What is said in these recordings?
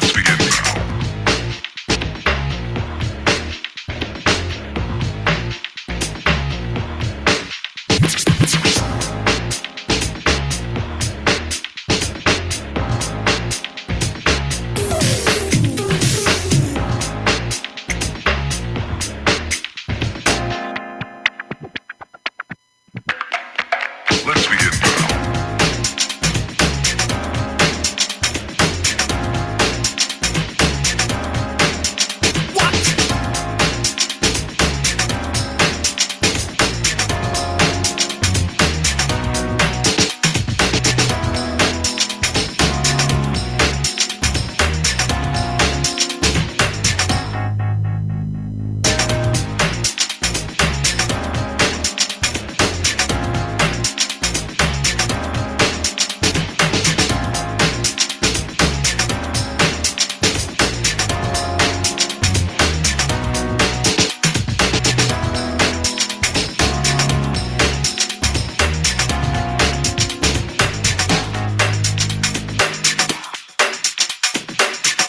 Let's begin now. Let's begin now.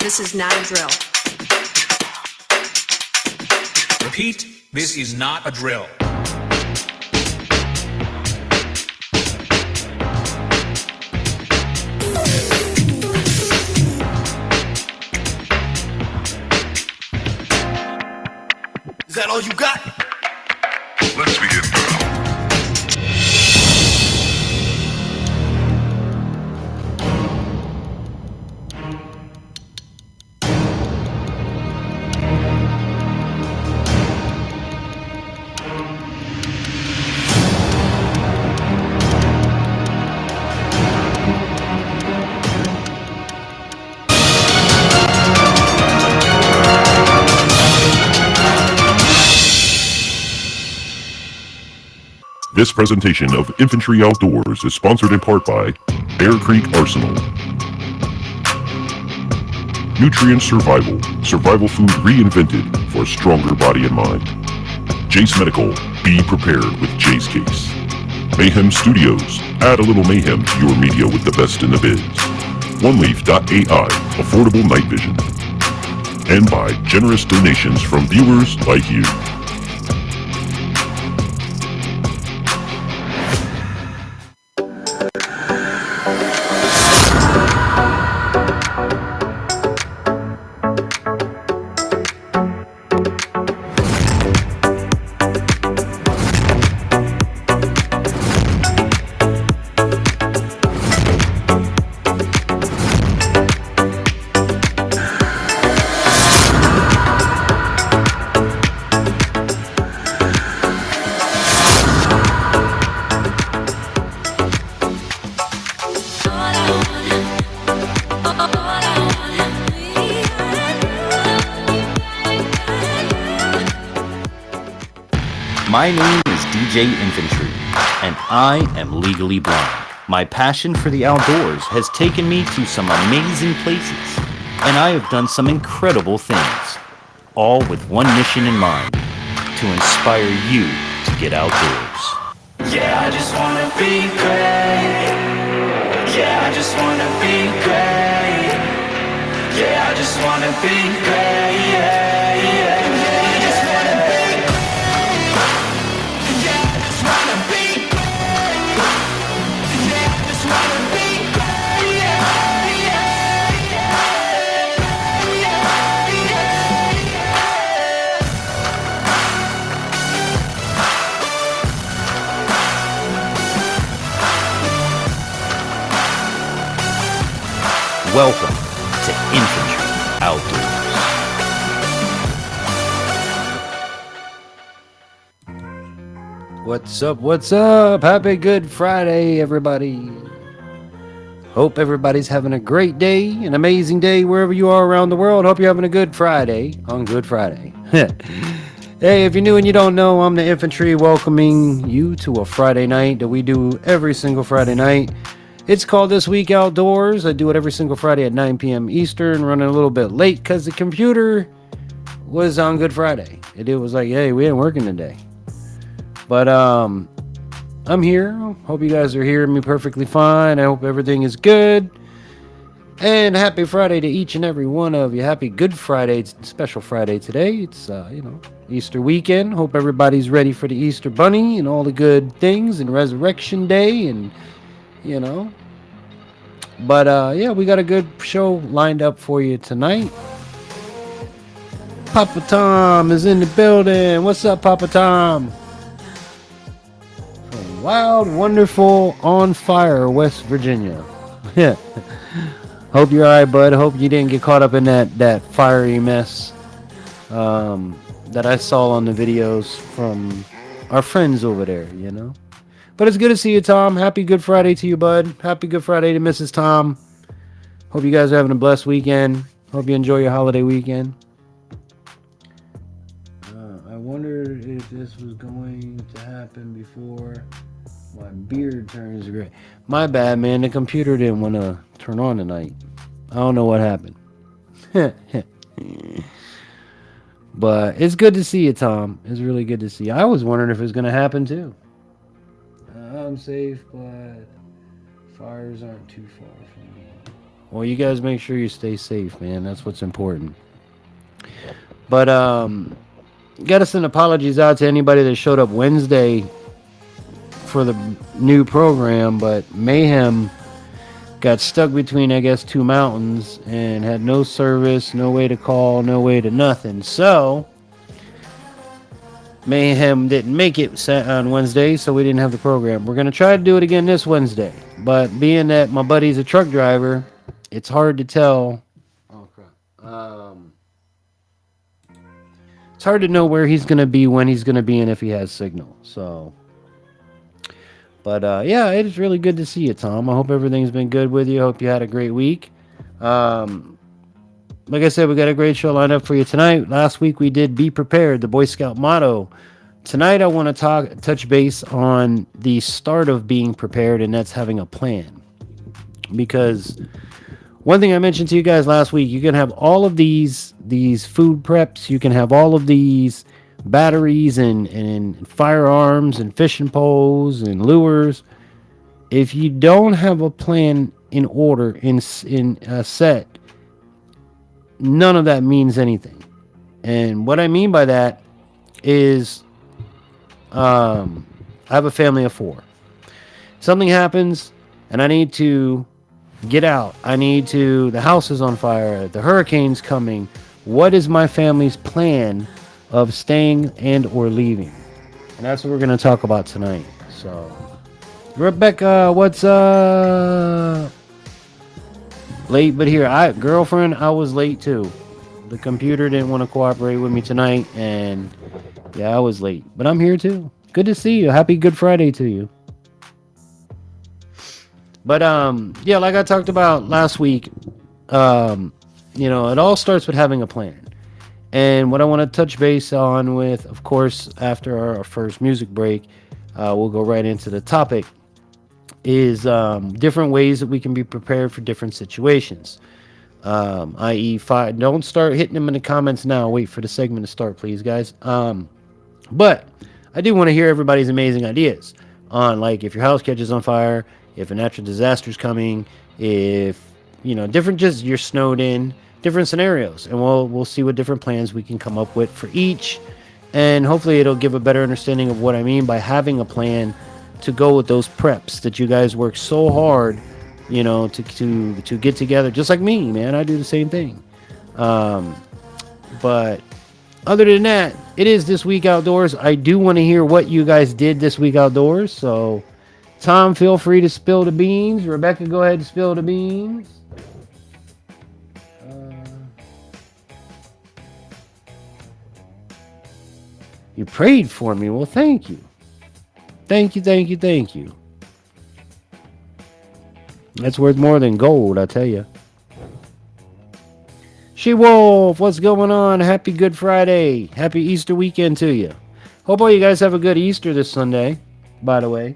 This is not a drill. Repeat, this is not a drill. Is that all you got? Let's begin now. This presentation of Infantry Outdoors is sponsored in part by Bear Creek Arsenal, Nutrient Survival, survival food reinvented for a stronger body and mind. Jase Medical, be prepared with Jase Case. Mayhem Studios, add a little mayhem to your media with the best in the biz. Oneleaf.al, affordable night vision. And by generous donations from viewers like you. My name is DJ Infantry, and I am legally blind. My passion for the outdoors has taken me to some amazing places, and I have done some incredible things, all with one mission in mind, to inspire you to get outdoors. Yeah, I just wanna be great. Yeah, I just wanna be great. Yeah, I just wanna be great. Yeah, yeah, yeah. I just wanna be great. Yeah, I just wanna be great. Yeah, I just wanna be great. Yeah, yeah, yeah, yeah, Welcome to Infantry Outdoors. What's up? What's up? Happy Good Friday, everybody. Hope everybody's having a great day, an amazing day wherever you are around the world. Hope you're having a good Friday on Good Friday. Hey, if you're new and you don't know, I'm the Infantry welcoming you to a Friday night that we do every single Friday night. It's called This Week Outdoors. I do it every single Friday at 9 p.m. Eastern, running a little bit late because the computer was on Good Friday. It was like, hey, we ain't working today. But I'm here. Hope you guys are hearing me perfectly fine. I hope everything is good. And happy Friday to each and every one of you. Happy Good Friday, special Friday today. It's, Easter weekend. Hope everybody's ready for the Easter Bunny and all the good things and Resurrection Day and, But, we got a good show lined up for you tonight. Papa Tom is in the building. What's up, Papa Tom? From Wild, Wonderful, On Fire, West Virginia. Yeah. Hope you're alright, bud. Hope you didn't get caught up in that fiery mess that I saw on the videos from our friends over there, But it's good to see you, Tom. Happy Good Friday to you, bud. Happy Good Friday to Mrs. Tom. Hope you guys are having a blessed weekend. Hope you enjoy your holiday weekend. I wondered if this was going to happen before my beard turns gray. My bad, man. The computer didn't want to turn on tonight. I don't know what happened. But it's good to see you, Tom. It's really good to see you. I was wondering if it was going to happen, too. I'm safe, but fires aren't too far from me. Well, you guys make sure you stay safe, man. That's what's important. But, gotta send apologies out to anybody that showed up Wednesday for the new program, but Mayhem got stuck between, I guess, two mountains and had no service, no way to call, no way to nothing. So Mayhem didn't make it on Wednesday, so we didn't have the program. We're going to try to do it again this Wednesday, but being that my buddy's a truck driver, it's hard to tell. Oh, crap. It's hard to know where he's going to be, when he's going to be, and if he has signal. So, but it is really good to see you, Tom. I hope everything's been good with you. I hope you had a great week. Like I said, we got a great show lined up for you tonight. Last week we did Be Prepared, the Boy Scout motto. Tonight I want to touch base on the start of being prepared, and that's having a plan. Because one thing I mentioned to you guys last week, you can have all of these food preps, you can have all of these batteries and firearms and fishing poles and lures. If you don't have a plan in order, in set, none of that means anything. And what I mean by that is, I have a family of 4. Something happens and I need to get out. The house is on fire. The hurricane's coming. What is my family's plan of staying and or leaving? And that's what we're going to talk about tonight. So, Rebecca, what's up? Late, but here. Girlfriend, I was late too. The computer didn't want to cooperate with me tonight, and yeah, I was late. But I'm here too. Good to see you. Happy Good Friday to you. But like I talked about last week, it all starts with having a plan. And what I want to touch base on with, of course, after our first music break, we'll go right into the topic, is different ways that we can be prepared for different situations. I.e., fire. Don't start hitting them in the comments now. Wait for the segment to start, please, guys. But I do want to hear everybody's amazing ideas on, like, if your house catches on fire, if a natural disaster is coming, if, just you're snowed in, different scenarios. And we'll see what different plans we can come up with for each. And hopefully it'll give a better understanding of what I mean by having a plan to go with those preps that you guys work so hard, to get together. Just like me, man. I do the same thing. But other than that, it is This Week Outdoors. I do want to hear what you guys did this week outdoors. So, Tom, feel free to spill the beans. Rebecca, go ahead and spill the beans. You prayed for me. Well, thank you. Thank you. That's worth more than gold, I tell you. She-Wolf, what's going on? Happy Good Friday. Happy Easter weekend to you. Hope all you guys have a good Easter this Sunday, by the way.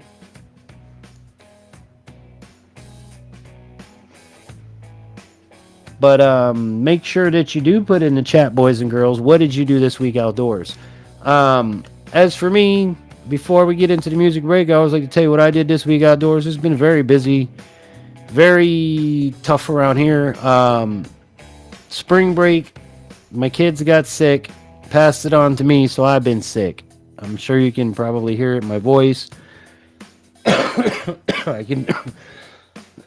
But make sure that you do put in the chat, boys and girls, what did you do this week outdoors? As for me, before we get into the music break, I always like to tell you what I did this week outdoors. It's been very busy very tough around here. Spring break, my kids got sick, passed it on to me, so I've been sick. I'm sure you can probably hear it in my voice. I can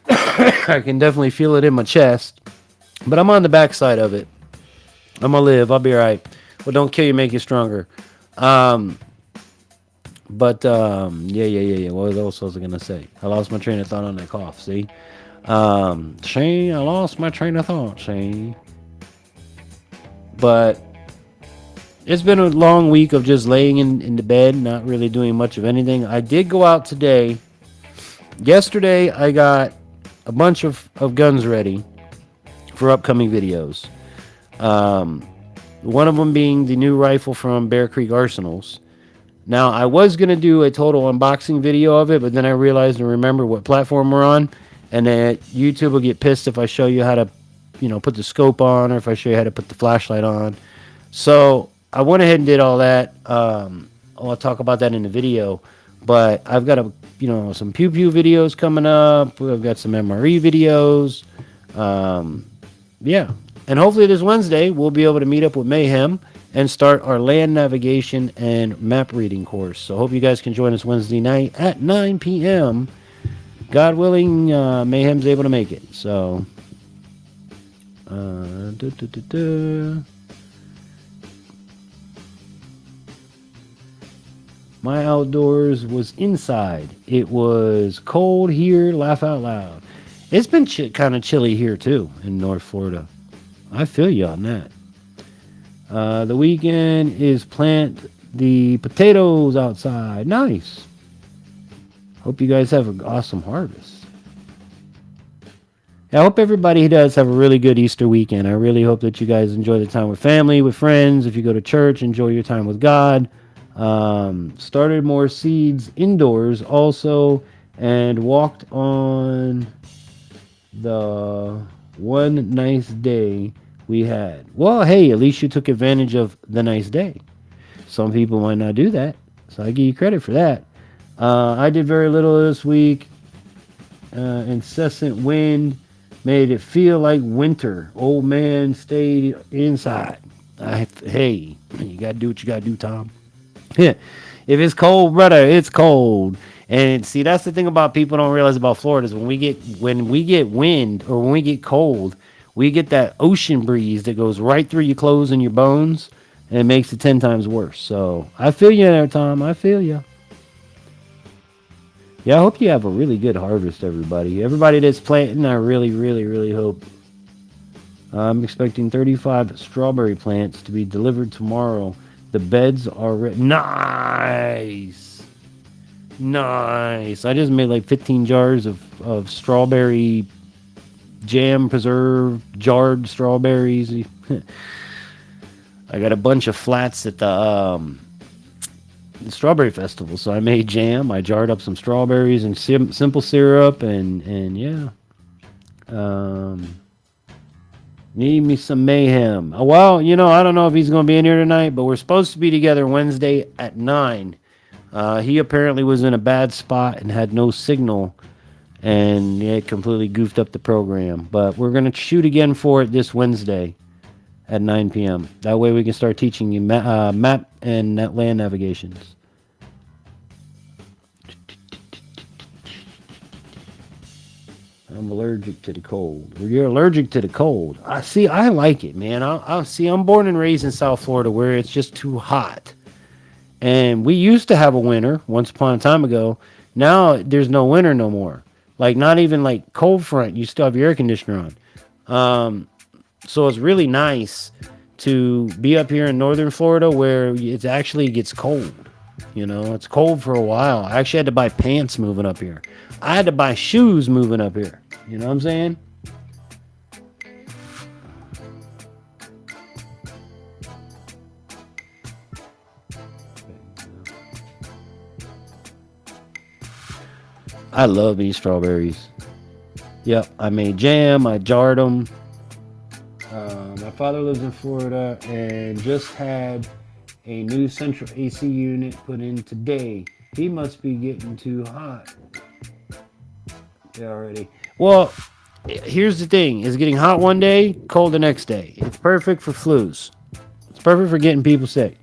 I can definitely feel it in my chest, but I'm on the backside of it. I'm gonna live. I'll be all right. Well, don't kill you, make you stronger. Yeah. What else was I gonna say? I lost my train of thought on that cough. See, Shane, I lost my train of thought, Shane. But it's been a long week of just laying in the bed, not really doing much of anything. I did go out today. Yesterday, I got a bunch of guns ready for upcoming videos. One of them being the new rifle from Bear Creek Arsenals. Now, I was going to do a total unboxing video of it, but then I realized and remember what platform we're on, and that YouTube will get pissed if I show you how to, put the scope on, or if I show you how to put the flashlight on. So I went ahead and did all that. I'll talk about that in the video, but I've got some pew pew videos coming up. We've got some MRE videos. Yeah. And hopefully this Wednesday, we'll be able to meet up with Mayhem and start our land navigation and map reading course. So hope you guys can join us Wednesday night at 9 p.m. God willing, Mayhem's able to make it. So, my outdoors was inside. It was cold here, laugh out loud. It's been kind of chilly here too in North Florida. I feel you on that. The weekend is plant the potatoes outside. Nice. Hope you guys have an awesome harvest. I hope everybody does have a really good Easter weekend. I really hope that you guys enjoy the time with family, with friends. If you go to church, enjoy your time with God. Started more seeds indoors also, and walked on the one nice day we had. Well, hey, at least you took advantage of the nice day. Some people might not do that, so I give you credit for that. I did very little this week. Incessant wind made it feel like winter. Old man stayed inside. Hey, you gotta do what you gotta do, Tom. If it's cold, brother, it's cold. And see, that's the thing about people don't realize about Florida is when we get wind or when we get cold, we get that ocean breeze that goes right through your clothes and your bones, and it makes it 10 times worse. So I feel you there, Tom. I feel you. Yeah, I hope you have a really good harvest, everybody. Everybody that's planting, I really, really, really hope. I'm expecting 35 strawberry plants to be delivered tomorrow. The beds are ready. Nice. Nice. I just made like 15 jars of strawberry jam, preserved, jarred strawberries. I got a bunch of flats at the strawberry festival, so I made jam. I jarred up some strawberries and simple syrup, and yeah. Need me some Mayhem. Well, I don't know if he's going to be in here tonight, but we're supposed to be together Wednesday at 9. He apparently was in a bad spot and had no signal, and it completely goofed up the program. But we're going to shoot again for it this Wednesday at 9 p.m. That way we can start teaching you map and land navigations. I'm allergic to the cold. You're allergic to the cold. I like it, man. I'm born and raised in South Florida where it's just too hot. And we used to have a winter once upon a time ago. Now there's no winter no more. Like not even like cold front. You still have your air conditioner on. So it's really nice to be up here in northern Florida where it actually gets cold. It's cold for a while. I actually had to buy pants moving up here. I had to buy shoes moving up here. You know what I'm saying? I love these strawberries. Yep, I made jam. I jarred them. My father lives in Florida and just had a new central AC unit put in today. He must be getting too hot. Yeah, already. Well, here's the thing: it's getting hot one day, cold the next day. It's perfect for flus. It's perfect for getting people sick.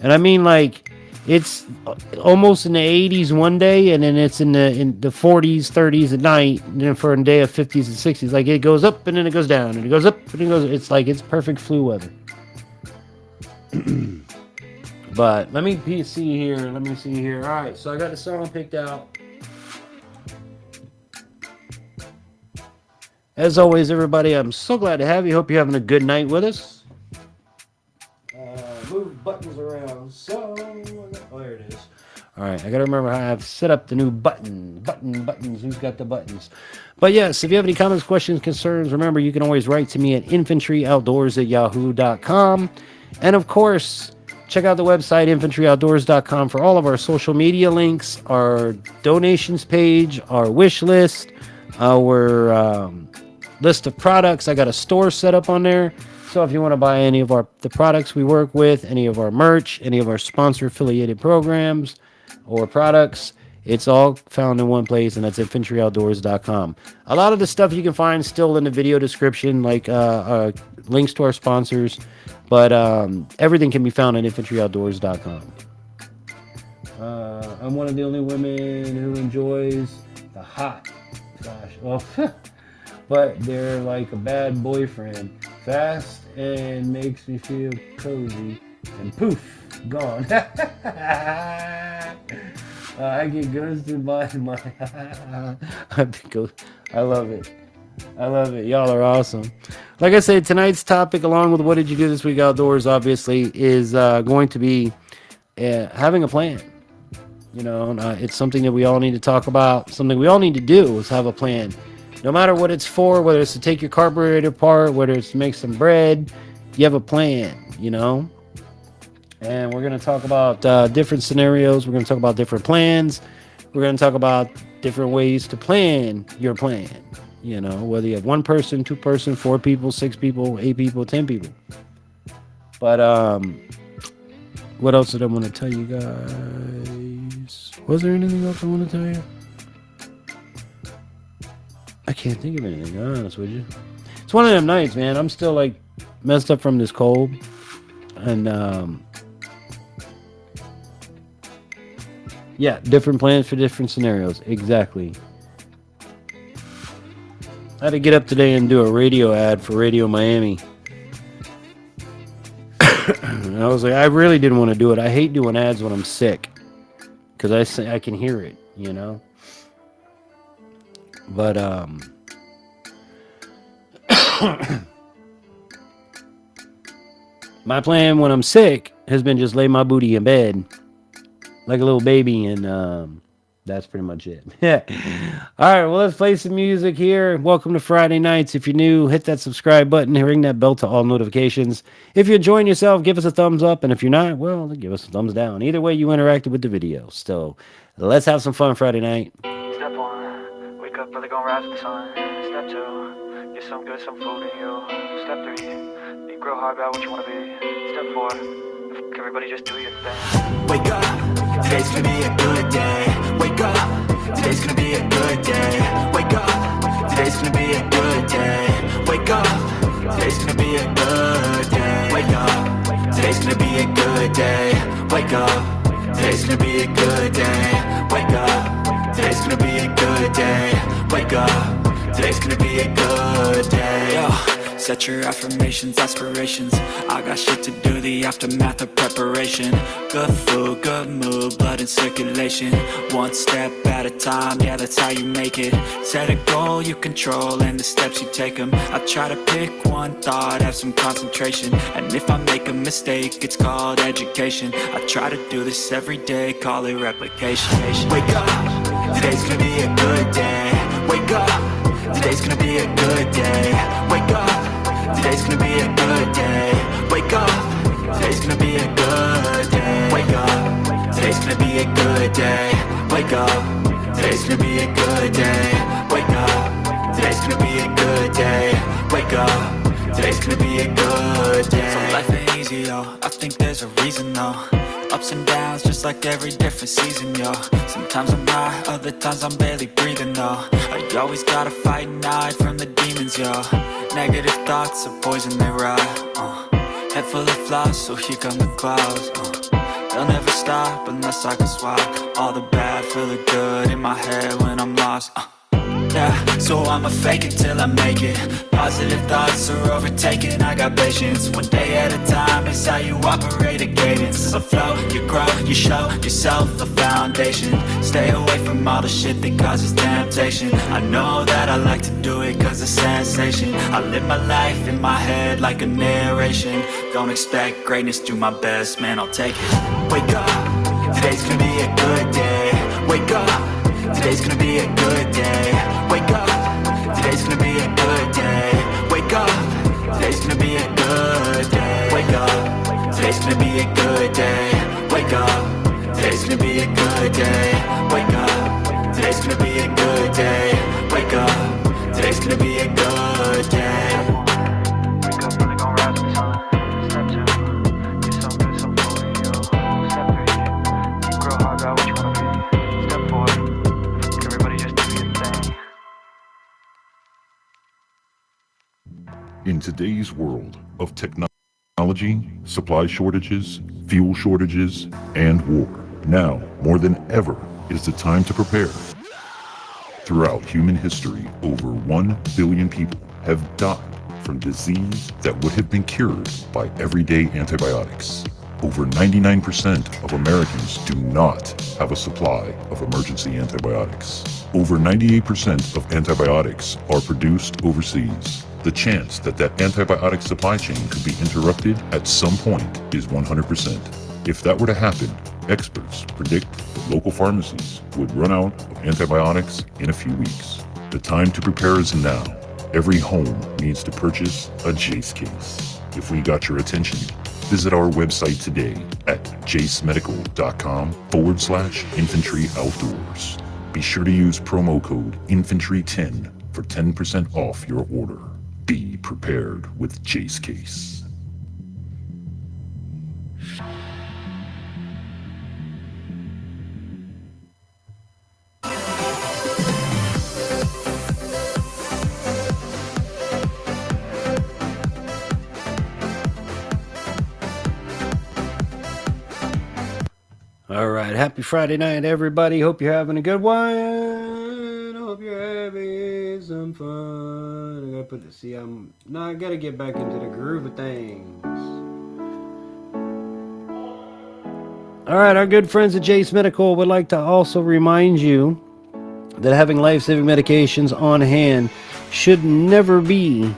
And I mean, like, it's almost in the 80s one day, and then it's in the 40s, 30s at night, and then for a day of 50s and 60s. Like, it goes up and then it goes down, and it goes up and it goes. It's like it's perfect flu weather. But let me see here. Let me see here. All right, so I got the song picked out. As always, everybody, I'm so glad to have you. Hope you're having a good night with us. Move buttons around. So, oh, there it is. All right, I got to remember how I've set up the new buttons. Who's got the buttons? But yes, if you have any comments, questions, concerns, remember you can always write to me at infantryoutdoors@yahoo.com. And of course, check out the website infantryoutdoors.com for all of our social media links, our donations page, our wish list, our list of products. I got a store set up on there. So if you want to buy any of the products we work with, any of our merch, any of our sponsor affiliated programs or products, it's all found in one place, and that's infantryoutdoors.com. A lot of the stuff you can find still in the video description, like links to our sponsors, but everything can be found at infantryoutdoors.com. I'm one of the only women who enjoys the hot flash. Well, but they're like a bad boyfriend. Fast and makes me feel cozy. And poof, gone. I get ghosted by my... I love it. I love it. Y'all are awesome. Like I said, tonight's topic, along with what did you do this week outdoors, obviously, is going to be having a plan. You know, it's something that we all need to talk about. Something we all need to do is have a plan. No matter what it's for, whether it's to take your carburetor apart, whether it's to make some bread, you have a plan, you know? And we're going to talk about different scenarios. We're going to talk about different plans. We're going to talk about different ways to plan your plan. You know, whether you have one person, two person, 4 people, 6 people, 8 people, 10 people. But what else did I want to tell you guys? Was there anything else I want to tell you? I can't think of anything, to be honest with you. It's one of them nights, man. I'm still like messed up from this cold. And yeah, different plans for different scenarios. Exactly. I had to get up today and do a radio ad for Radio Miami. And I was like, I really didn't want to do it. I hate doing ads when I'm sick, because I can hear it, you know. But my plan when I'm sick has been just lay my booty in bed like a little baby, and that's pretty much it. All right, well, let's play some music here. Welcome to Friday Nights. If you're new, hit that subscribe button, ring that bell to all notifications. If you're enjoying yourself, give us a thumbs up, and if you're not, well, give us a thumbs down. Either way, you interacted with the video. So let's have some fun Friday night. Step 1, wake up early, gonna rise with the sun. Step 2, get some good, some food in you. Step 3, think real hard about what you wanna be. Step 4, everybody just do your thing. Wake up, today's gonna be a good day. Wake up, today's gonna be a good day. Wake up, today's gonna be a good day. Wake up, today's gonna be a good day. Wake up, today's gonna be a good day. Wake up, today's gonna be a good day. Wake up, today's gonna be a good day. Wake up, today's gonna be a good day. Yo, set your affirmations, aspirations. I got shit to do, the aftermath of preparation. Good food, good mood, blood in circulation. One step at a time, yeah, that's how you make it. Set a goal you control and the steps you take them. I try to pick one thought, have some concentration. And if I make a mistake, it's called education. I try to do this every day, call it replication. Wake up, today's gonna be a good day. Wake up, today's gonna be a good day. Wake up, today's gonna be a good day. Wake up, today's gonna be a good day. Wake up, today's gonna be a good day. Wake up, today's gonna be a good day. Wake up, today's gonna be a good day. Wake up, Today's gonna be a good day. So life ain't easy, yo, I think there's a reason though. Ups and downs, just like every different season, yo. Sometimes I'm high, other times I'm barely breathing, though. I always gotta fight and hide from the demons, yo. Negative thoughts are poison, they rot. Head full of flies, so here come the clouds. They'll never stop unless I can swap all the bad for the good in my head when I'm lost. Yeah, so I'ma fake it till I make it. Positive thoughts are overtaken, I got patience. One day at a time is how you operate a cadence. So flow, you grow, you show yourself a foundation. Stay away from all the shit that causes temptation. I know that I like to do it cause it's sensation. I live my life in my head like a narration. Don't expect greatness, do my best, man, I'll take it. Wake up, today's gonna be a good day. Wake up, today's gonna be a good day. Wake up, today's gonna be a good day. Wake up, today's gonna be a good day. Wake up, today's gonna be a good day. Wake up, today's gonna be a good day. Wake up, today's gonna be a good day. Wake up, today's gonna be a good day. Wake up, really gon' rise with the sun. Step 2, get some good, some for you. Step 3, grow hard, got what you wanna be. Step 4, everybody just do your thing. In today's world of technology, supply shortages, fuel shortages, and war, now more than ever is the time to prepare. Throughout human history, over 1 billion people have died from disease that would have been cured by everyday antibiotics. Over 99% of Americans do not have a supply of emergency antibiotics. Over 98% of antibiotics are produced overseas. The chance that that antibiotic supply chain could be interrupted at some point is 100%. If that were to happen, experts predict that local pharmacies would run out of antibiotics in a few weeks. The time to prepare is now. Every home needs to purchase a Jase case. If we got your attention, visit our website today at jasemedical.com/Infantry Outdoors. Be sure to use promo code INFANTRY10 for 10% off your order. Be prepared with Jase Case. All right, happy Friday night, everybody. Hope you're having a good one. Hope you're having some fun. I gotta put this. See, I gotta get back into the groove of things. All right, our good friends at Jase Medical would like to also remind you that having life-saving medications on hand should never be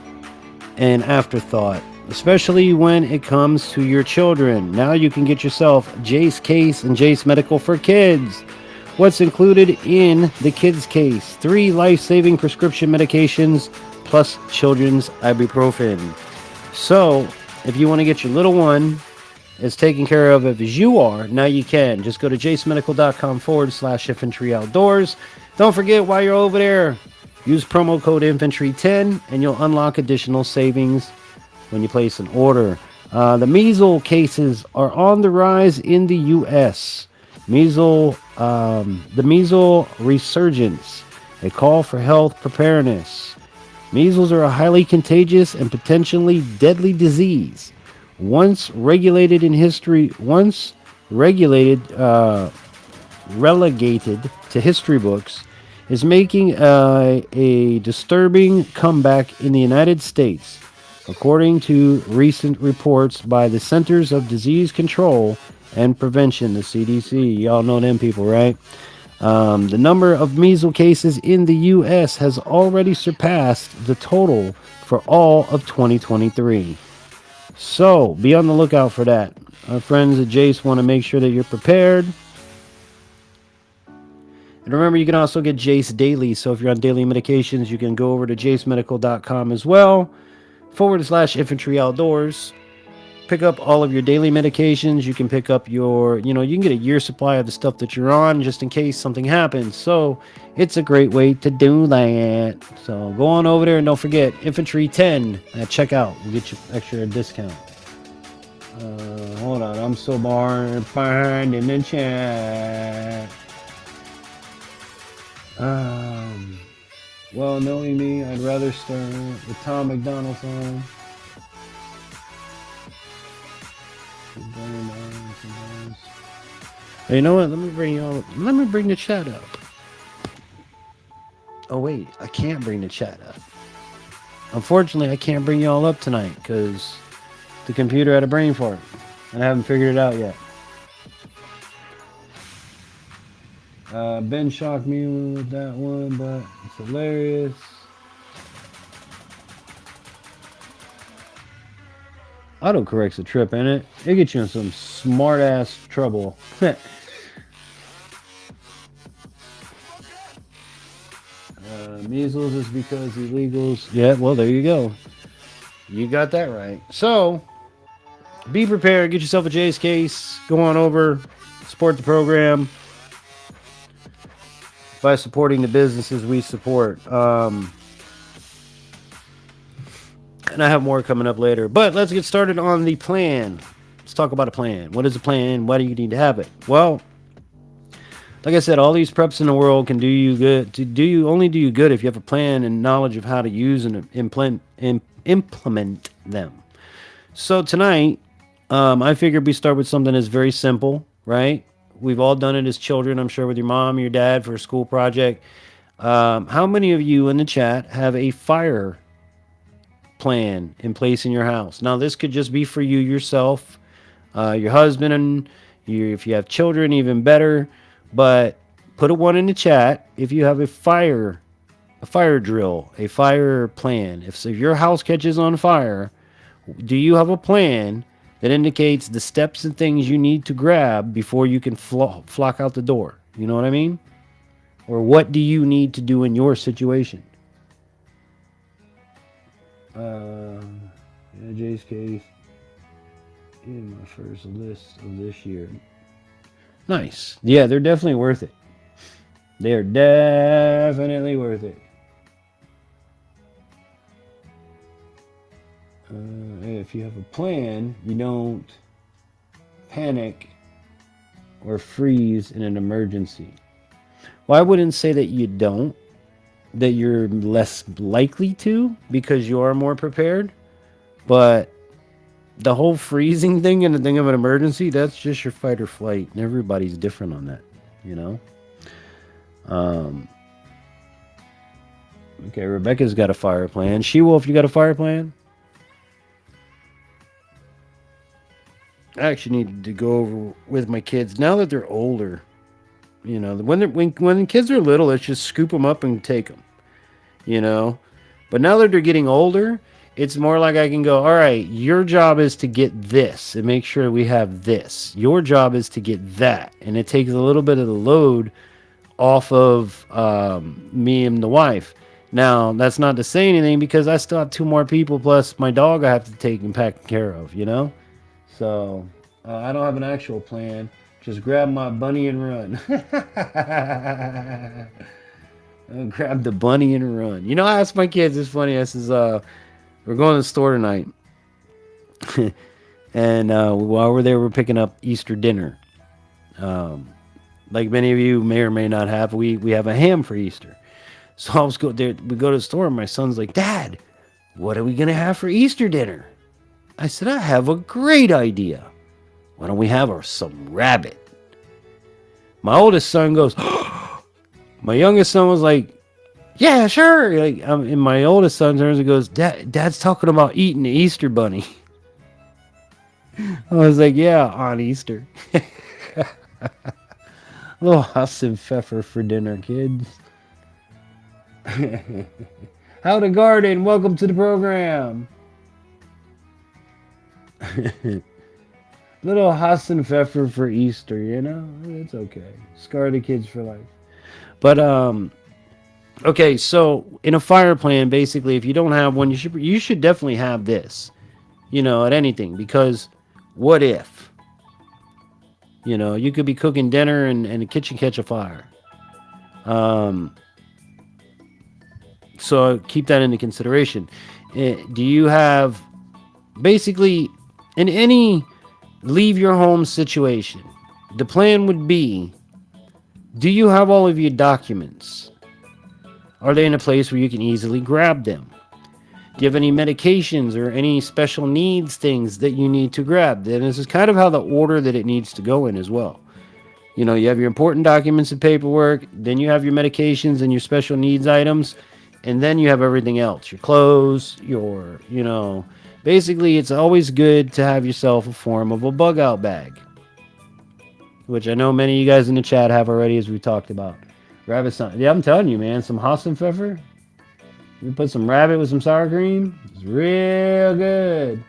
an afterthought, especially when it comes to your children. Now you can get yourself Jase Case and Jase Medical for kids. What's included in the kids case? 3 life-saving prescription medications plus children's ibuprofen. So if you want to get your little one as taken care of as you are, now you can. Just go to jasemedical.com/Infantry Outdoors. Don't forget, while you're over there, use promo code Infantry10 and you'll unlock additional savings when you place an order. The measles cases are on the rise in the U.S. The measles resurgence, a call for health preparedness. Measles are a highly contagious and potentially deadly disease. Once relegated to history books, is making a disturbing comeback in the United States. According to recent reports by the Centers of Disease Control and Prevention, the CDC. Y'all know them people, right? The number of measles cases in the U.S. has already surpassed the total for all of 2023. So, be on the lookout for that. Our friends at Jase want to make sure that you're prepared. And remember, you can also get Jase Daily. So if you're on daily medications, you can go over to jasemedical.com as well, /Infantry Outdoors. pick up all of your daily medications. You can pick up your, you can get a year supply of the stuff that you're on just in case something happens. So it's a great way to do that. So go on over there and don't forget Infantry 10 at checkout. We'll get you extra discount. Hold on, I'm so behind in the chat. Well, knowing me, I'd rather start with Tom McDonald song. Hey, you know what? Let me bring the chat up. Oh wait, I can't bring the chat up. Unfortunately, I can't bring y'all up tonight because the computer had a brain fart, and I haven't figured it out yet. Ben shocked me with that one, but it's hilarious. Autocorrect's a trip, ain't it? It gets you in some smart ass trouble. Measles is because illegals. Yeah, well, there you go. You got that right. So, be prepared. Get yourself a Jase case. Go on over. Support the program by supporting the businesses we support. And I have more coming up later. But let's get started on the plan. Let's talk about a plan. What is a plan? Why do you need to have it? Well, like I said, all these preps in the world can do you good. Only do you good if you have a plan and knowledge of how to use and implement them. So tonight, I figured we start with something that's very simple, right? We've all done it as children, I'm sure, with your mom, your dad for a school project. How many of you in the chat have a fire plan in place in your house? Now, this could just be for you yourself, your husband, and if you have children, even better. But put a 1 in the chat if you have a fire drill, a fire plan. If your house catches on fire, do you have a plan that indicates the steps and things you need to grab before you can flock out the door? You know what I mean? Or what do you need to do in your situation? Jay's case in my first list of this year. Nice. Yeah, they're definitely worth it. They're definitely worth it. If you have a plan, you don't panic or freeze in an emergency. Well, I wouldn't say that you don't, that you're less likely to because you are more prepared. But the whole freezing thing and the thing of an emergency, that's just your fight or flight. And everybody's different on that, you know? Okay, Rebecca's got a fire plan. She-Wolf, you got a fire plan? I actually need to go over with my kids now that they're older. You know, when the kids are little, let's just scoop them up and take them, you know? But now that they're getting older, it's more like I can go, all right, your job is to get this and make sure we have this. Your job is to get that. And it takes a little bit of the load off of me and the wife. Now, that's not to say anything because I still have 2 more people plus my dog I have to take and pack care of, you know? So, I don't have an actual plan. Just grab my bunny and run. I'll grab the bunny and run. You know, I asked my kids, it's funny, I says, we're going to the store tonight. And while we're there, we're picking up Easter dinner. Like many of you may or may not have, we have a ham for Easter. So I was we go to the store and my son's like, Dad, what are we going to have for Easter dinner? I said, I have a great idea. Why don't we have some rabbit? My oldest son goes, my youngest son was like, yeah, sure. Like, and my oldest son turns and goes, Dad's talking about eating the Easter bunny. I was like, yeah, on Easter. A little Huss and Pfeffer for dinner, kids. How to garden. Welcome to the program. Little Huss and Pfeffer for Easter, you know? It's okay. Scar the kids for life. But, okay, so in a fire plan, basically, if you don't have one, you should definitely have this, you know, at anything, because What if? You know, you could be cooking dinner and the kitchen catch a fire. So keep that into consideration. Do you have basically in any leave your home situation? The plan would be, do you have all of your documents? Are they in a place where you can easily grab them? Do you have any medications or any special needs things that you need to grab? Then this is kind of how the order that it needs to go in as well. You know, you have your important documents and paperwork, then you have your medications and your special needs items, and then you have everything else. Your clothes, basically it's always good to have yourself a form of a bug out bag, which I know many of you guys in the chat have already, as we talked about. Rabbit, yeah, I'm telling you, man, some Hassenpfeffer. You put some rabbit with some sour cream. It's real good.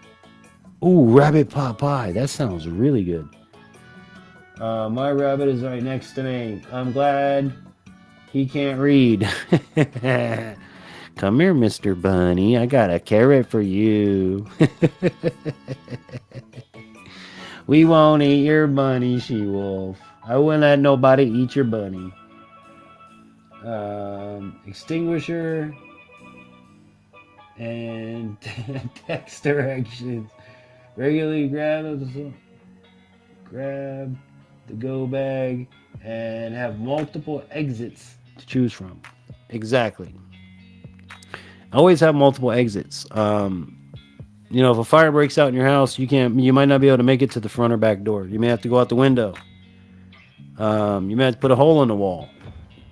Ooh, rabbit pot pie. That sounds really good. My rabbit is right next to me. I'm glad he can't read. Come here, Mr. Bunny. I got a carrot for you. We won't eat your bunny, she-wolf. I wouldn't let nobody eat your bunny. Extinguisher. And text directions. Regularly grab the go bag and have multiple exits to choose from. Exactly. Always have multiple exits. If a fire breaks out in your house, you might not be able to make it to the front or back door. You may have to go out the window. You may have to put a hole in the wall.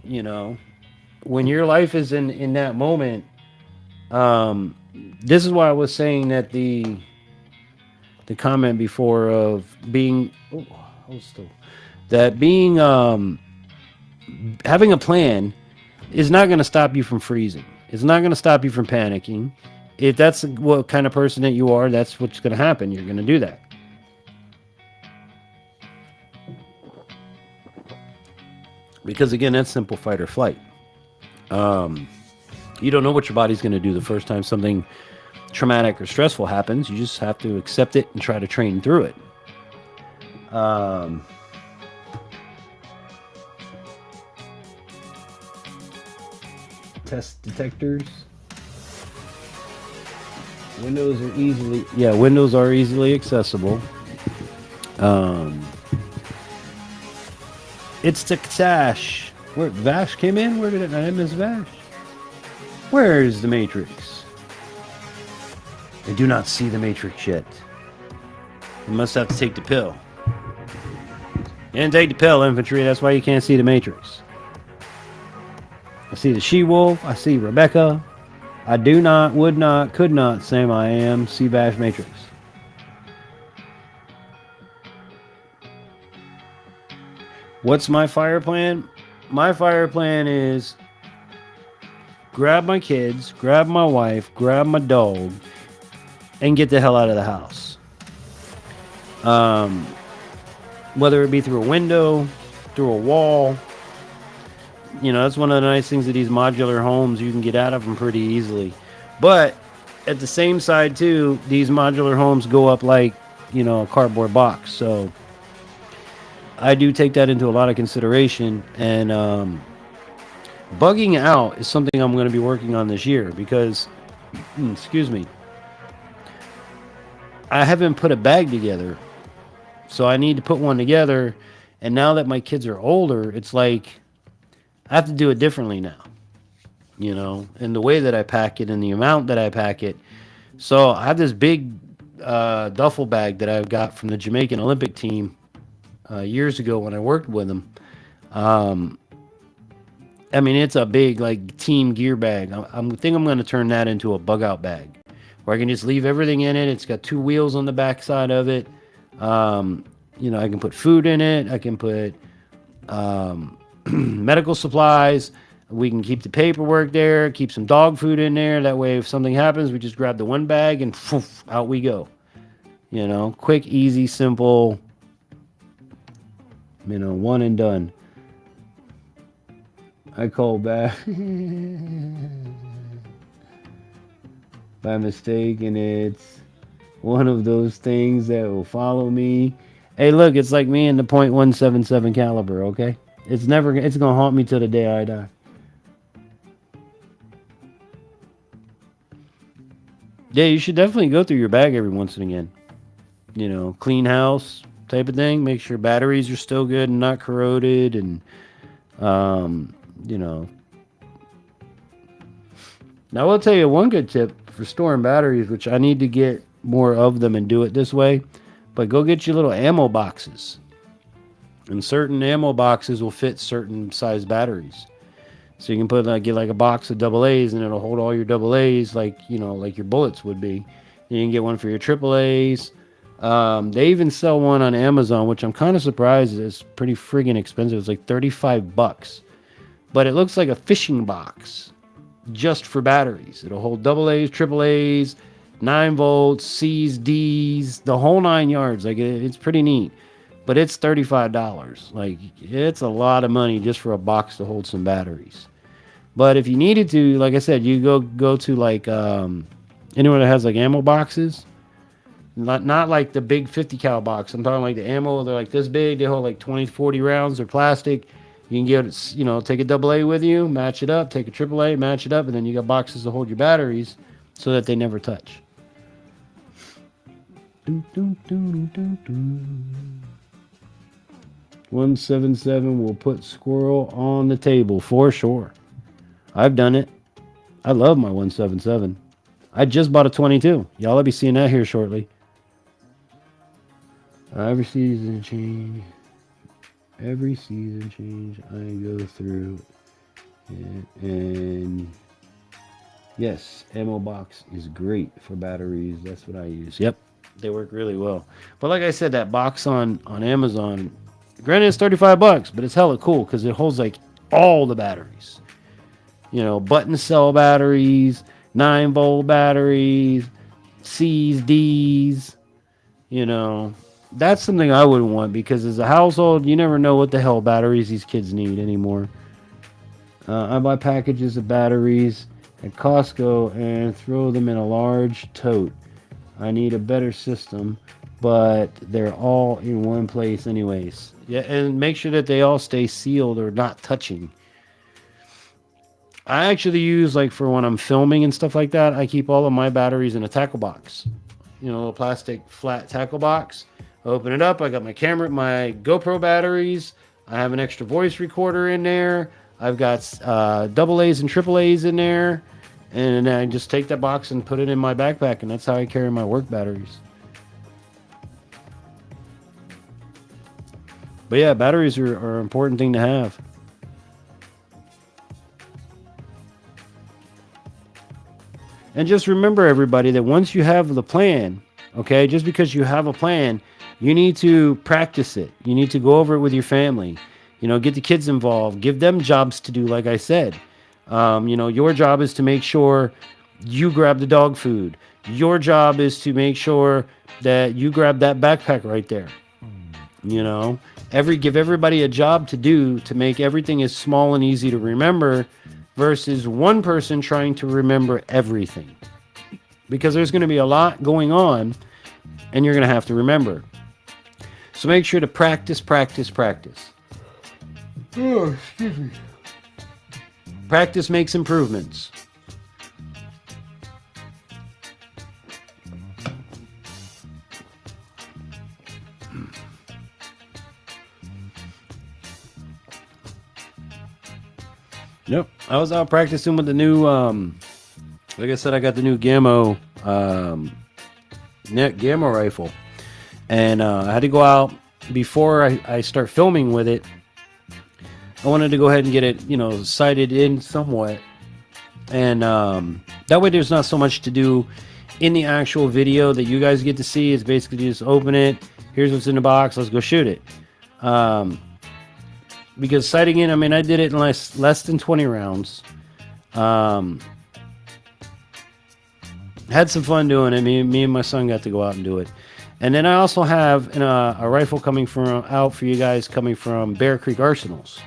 When your life is in that moment, this is why I was saying that the comment before of being having a plan is not going to stop you from freezing. It's not going to stop you from panicking. If that's what kind of person that you are, that's what's going to happen. You're going to do that. Because again, that's simple fight or flight. You don't know what your body's going to do the first time something traumatic or stressful happens. You just have to accept it and try to train through it. Test detectors. Windows are easily accessible. It's Tiktash. Where Vash came in? Where did I miss Vash? Where is the Matrix? I do not see the Matrix yet. You must have to take the pill. You didn't take the pill, Infantry. That's why you can't see the Matrix. I see the she-wolf. I see Rebecca. I do not, would not, could not say I am. See Vash Matrix. What's my fire plan? My fire plan is grab my kids, grab my wife, grab my dog, and get the hell out of the house. Whether it be through a window, through a wall. That's one of the nice things of these modular homes. You can get out of them pretty easily. But at the same side, too, these modular homes go up like, a cardboard box. So I do take that into a lot of consideration. And bugging out is something I'm going to be working on this year because, excuse me, I haven't put a bag together. So I need to put one together. And now that my kids are older, it's like I have to do it differently now, and the way that I pack it and the amount that I pack it. So I have this big duffel bag that I got from the Jamaican Olympic team years ago when I worked with them. It's a big team gear bag. I think I'm going to turn that into a bug out bag where I can just leave everything in it. It's got 2 wheels on the back side of it. I can put food in it. I can put medical supplies. We can keep the paperwork there, keep some dog food in there. That way, if something happens, we just grab the one bag and poof, out we go. Quick, easy, simple, one and done. I call back by mistake, and it's one of those things that will follow me. Hey, look, it's like me and the .177 caliber. Okay, it's gonna haunt me till the day I die. Yeah, you should definitely go through your bag every once and again. Clean house type of thing. Make sure batteries are still good and not corroded, and um, you know. Now, I will tell you one good tip for storing batteries, which I need to get more of them and do it this way. But go get your little ammo boxes, and certain ammo boxes will fit certain size batteries. So you can get like a box of double A's, and it'll hold all your double A's like your bullets would be. You can get one for your triple A's. They even sell one on Amazon, which I'm kind of surprised. It's pretty friggin' expensive. It's like $35, but it looks like a fishing box just for batteries. It'll hold double A's, triple A's, 9 volts, C's, D's, the whole 9 yards. Like it's pretty neat. But it's $35. Like it's a lot of money just for a box to hold some batteries. But if you needed to, like I said, you go to like anyone that has like ammo boxes. Not like the big 50 cal box. I'm talking like the ammo. They're like this big. They hold like 20, 40 rounds. They're plastic. You can take a double A with you, match it up, take a triple A, match it up, and then you got boxes to hold your batteries so that they never touch. 177 will put squirrel on the table for sure. I've done it. I love my 177. I just bought a 22. Y'all will be seeing that here shortly. Every season change I go through, and yes, ammo box is great for batteries. That's what I use. Yep, they work really well. But like I said, that box on Amazon, granted it's $35, but it's hella cool because it holds like all the batteries. Button cell batteries, 9-volt batteries, C's, D's. That's something I wouldn't want, because as a household, you never know what the hell batteries these kids need anymore. I buy packages of batteries at Costco and throw them in a large tote. I need a better system, but they're all in one place anyways. Yeah, and make sure that they all stay sealed or not touching. I actually use, like, for when I'm filming and stuff like that, I keep all of my batteries in a tackle box. A plastic flat tackle box. Open it up. I got my camera, my GoPro batteries. I have an extra voice recorder in there. I've got double A's and triple A's in there. And then I just take that box and put it in my backpack, and that's how I carry my work batteries. But yeah, batteries are an important thing to have. And just remember, everybody, that once you have the plan, okay, just because you have a plan, you need to practice it. You need to go over it with your family. Get the kids involved. Give them jobs to do, like I said. Your job is to make sure you grab the dog food. Your job is to make sure that you grab that backpack right there. Give everybody a job to do to make everything as small and easy to remember, versus one person trying to remember everything. Because there's going to be a lot going on, and you're going to have to remember. So make sure to practice. Oh, excuse me. Practice makes improvements. Yep, I was out practicing with the new, like I said, I got the new Gamma rifle. And I had to go out before I start filming with it. I wanted to go ahead and get it, sighted in somewhat. And that way there's not so much to do in the actual video that you guys get to see. It's basically just open it. Here's what's in the box. Let's go shoot it. Because sighting in, I did it in less than 20 rounds. Had some fun doing it. Me and my son got to go out and do it. And then I also have a rifle out for you guys coming from Bear Creek Arsenals,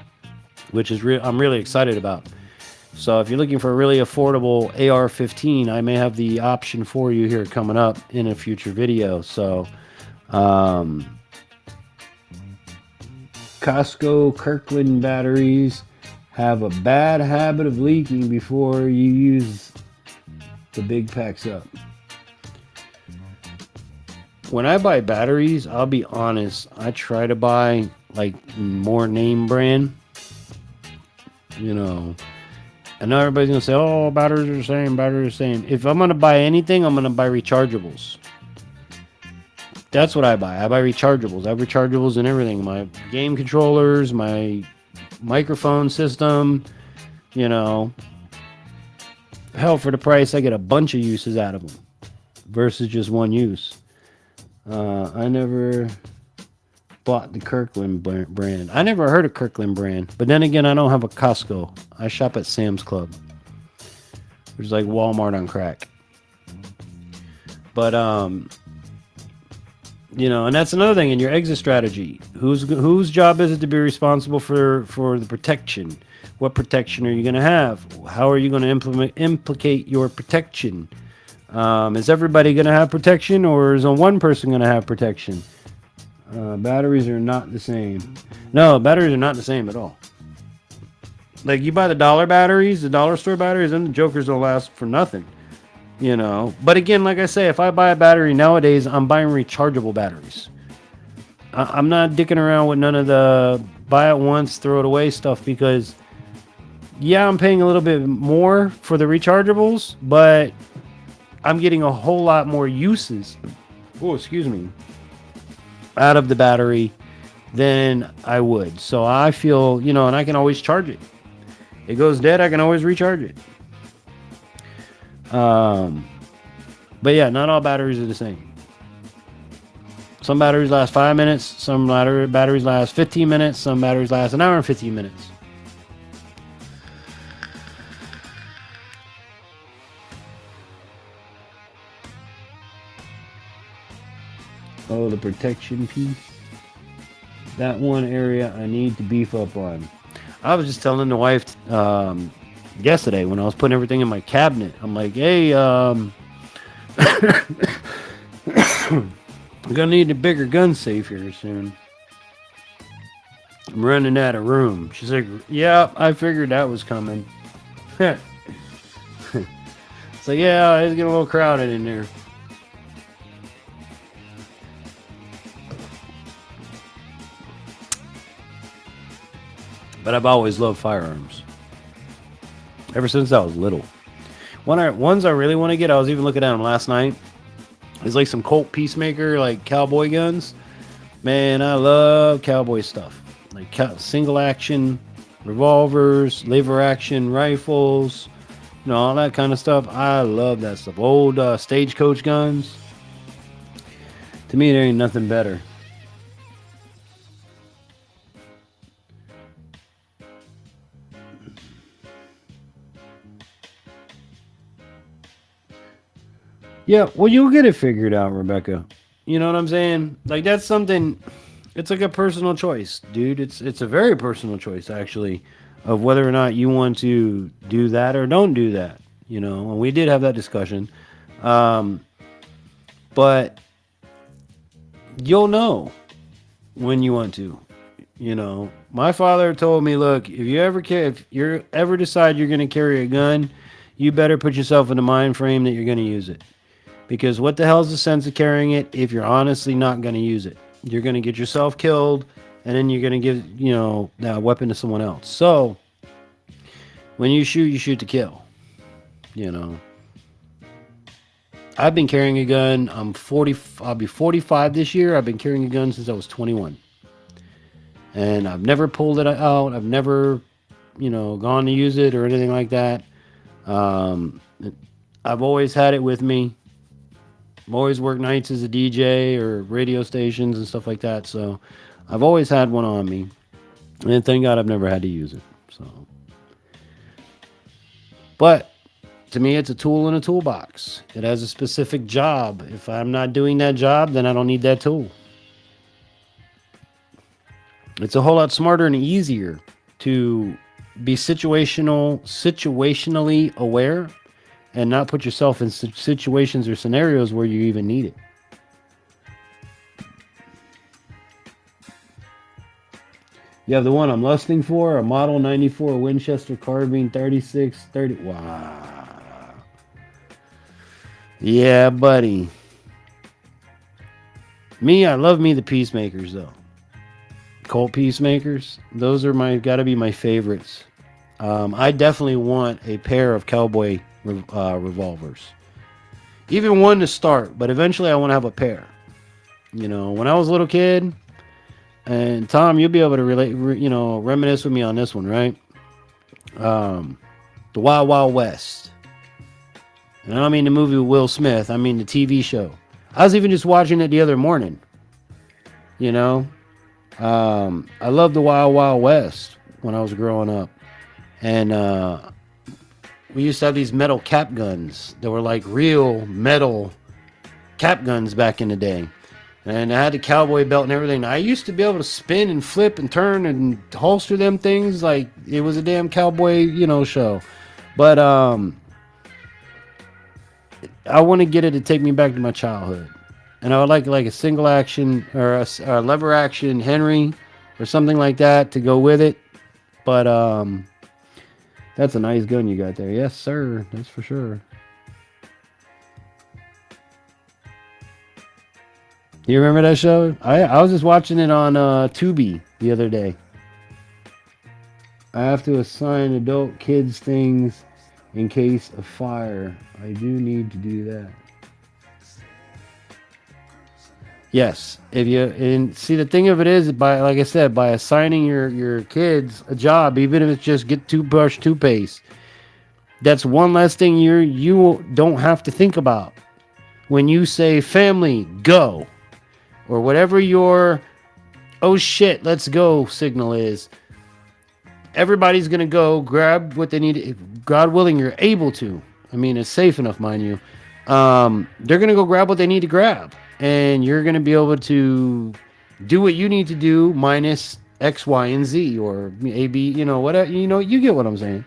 which is I'm really excited about. So if you're looking for a really affordable AR-15, I may have the option for you here coming up in a future video. So Costco Kirkland batteries have a bad habit of leaking before you use the big packs up. When I buy batteries, I'll be honest, I try to buy like more name brand. You know, I know everybody's gonna say, "Oh, batteries are the same, batteries are the same." If I'm gonna buy anything, I'm gonna buy rechargeables. That's what I buy. I buy rechargeables. I have rechargeables in everything. My game controllers, my microphone system, you know. Hell, for the price, I get a bunch of uses out of them versus just one use. I never bought the Kirkland brand. I never heard of Kirkland brand. But then again, I don't have a Costco. I shop at Sam's Club, which is like Walmart on crack. But you know, and that's another thing in your exit strategy. Whose job is it to be responsible for the protection? What protection are you going to have? How are you going to implicate your protection? Is everybody going to have protection, or is one person going to have protection? Batteries are not the same. No, batteries are not the same at all. Like, you buy the dollar batteries, the dollar store batteries, and the jokers don't last for nothing. You know, but again, like I say, if I buy a battery nowadays, I'm buying rechargeable batteries. I'm not dicking around with none of the buy it once, throw it away stuff, because yeah, I'm paying a little bit more for the rechargeables, but I'm getting a whole lot more uses, out of the battery than I would. So I feel, you know, and I can always charge it. It goes dead, I can always recharge it. But yeah, not all batteries are the same. Some batteries last 5 minutes, some batteries last 15 minutes, some batteries last an hour and 15 minutes. Oh, the protection piece. That one area I need to beef up on. I was just telling the wife yesterday when I was putting everything in my cabinet. I'm like, hey, I'm gonna need a bigger gun safe here soon. I'm running out of room. She's like, yeah, I figured that was coming. It's like, yeah, it's getting a little crowded in there. But I've always loved firearms. Ever since I was little. Ones I really want to get, I was even looking at them last night. It's like some Colt Peacemaker, like cowboy guns. Man, I love cowboy stuff. Like single action revolvers, lever action rifles, you know, all that kind of stuff. I love that stuff. Old stagecoach guns. To me, there ain't nothing better. Yeah, well, you'll get it figured out, Rebecca. You know what I'm saying? Like, that's something, it's like a personal choice, dude. It's a very personal choice, actually, of whether or not you want to do that or don't do that. You know, and we did have that discussion. But you'll know when you want to. You know, my father told me, look, if you ever decide you're going to carry a gun, you better put yourself in the mind frame that you're going to use it. Because what the hell's the sense of carrying it if you're honestly not going to use it? You're going to get yourself killed, and then you're going to give, you know, that weapon to someone else. So, when you shoot to kill. You know. I've been carrying a gun. I'll be 45 this year. I've been carrying a gun since I was 21. And I've never pulled it out. I've never, you know, gone to use it or anything like that. I've always had it with me. I've always worked nights as a DJ or radio stations and stuff like that. So I've always had one on me. And thank God I've never had to use it. So, but to me, it's a tool in a toolbox. It has a specific job. If I'm not doing that job, then I don't need that tool. It's a whole lot smarter and easier to be situationally aware and not put yourself in situations or scenarios where you even need it. You have the one I'm lusting for, a Model 94 Winchester Carbine 3630. Wow. Yeah, buddy. I love the Peacemakers, though. Colt Peacemakers. Those are gotta be my favorites. I definitely want a pair of cowboy revolvers. Even one to start, but eventually I want to have a pair. When I was a little kid, and Tom, you'll be able to reminisce with me on this one, right? The Wild Wild West. And I don't mean the movie with Will Smith. I mean the TV show. I was even just watching it the other morning. I loved the Wild Wild West when I was growing up. And we used to have these metal cap guns that were like real metal cap guns back in the day. And I had the cowboy belt and everything. I used to be able to spin and flip and turn and holster them things like it was a damn cowboy, show. But I want to get it to take me back to my childhood. And I would like a single action or a lever action Henry or something like that to go with it. But that's a nice gun you got there. Yes, sir. That's for sure. You remember that show? I was just watching it on Tubi the other day. I have to assign adult kids things in case of fire. I do need to do that. Yes, see, the thing of it is, like I said, by assigning your kids a job, even if it's just get toothbrush, toothpaste, that's one less thing you don't have to think about. When you say family, go, or whatever your oh shit, let's go signal is, everybody's gonna go grab what they need. God willing, you're able to. I mean, it's safe enough, mind you. They're gonna go grab what they need to grab. And you're going to be able to do what you need to do minus X, Y, and Z or A, B, whatever. You get what I'm saying.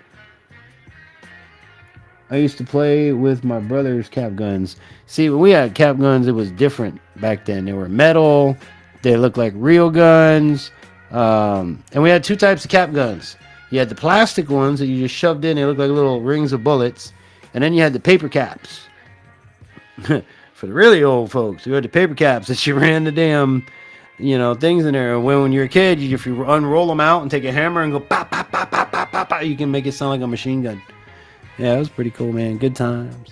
I used to play with my brother's cap guns. See, when we had cap guns, it was different back then. They were metal. They looked like real guns. And we had two types of cap guns. You had the plastic ones that you just shoved in. They looked like little rings of bullets. And then you had the paper caps. For the really old folks, you had the paper caps that you ran the damn, things in there. When you're a kid, if you unroll them out and take a hammer and go pop, pop, pop, pop, pop, pop, pop, you can make it sound like a machine gun. Yeah, it was pretty cool, man. Good times.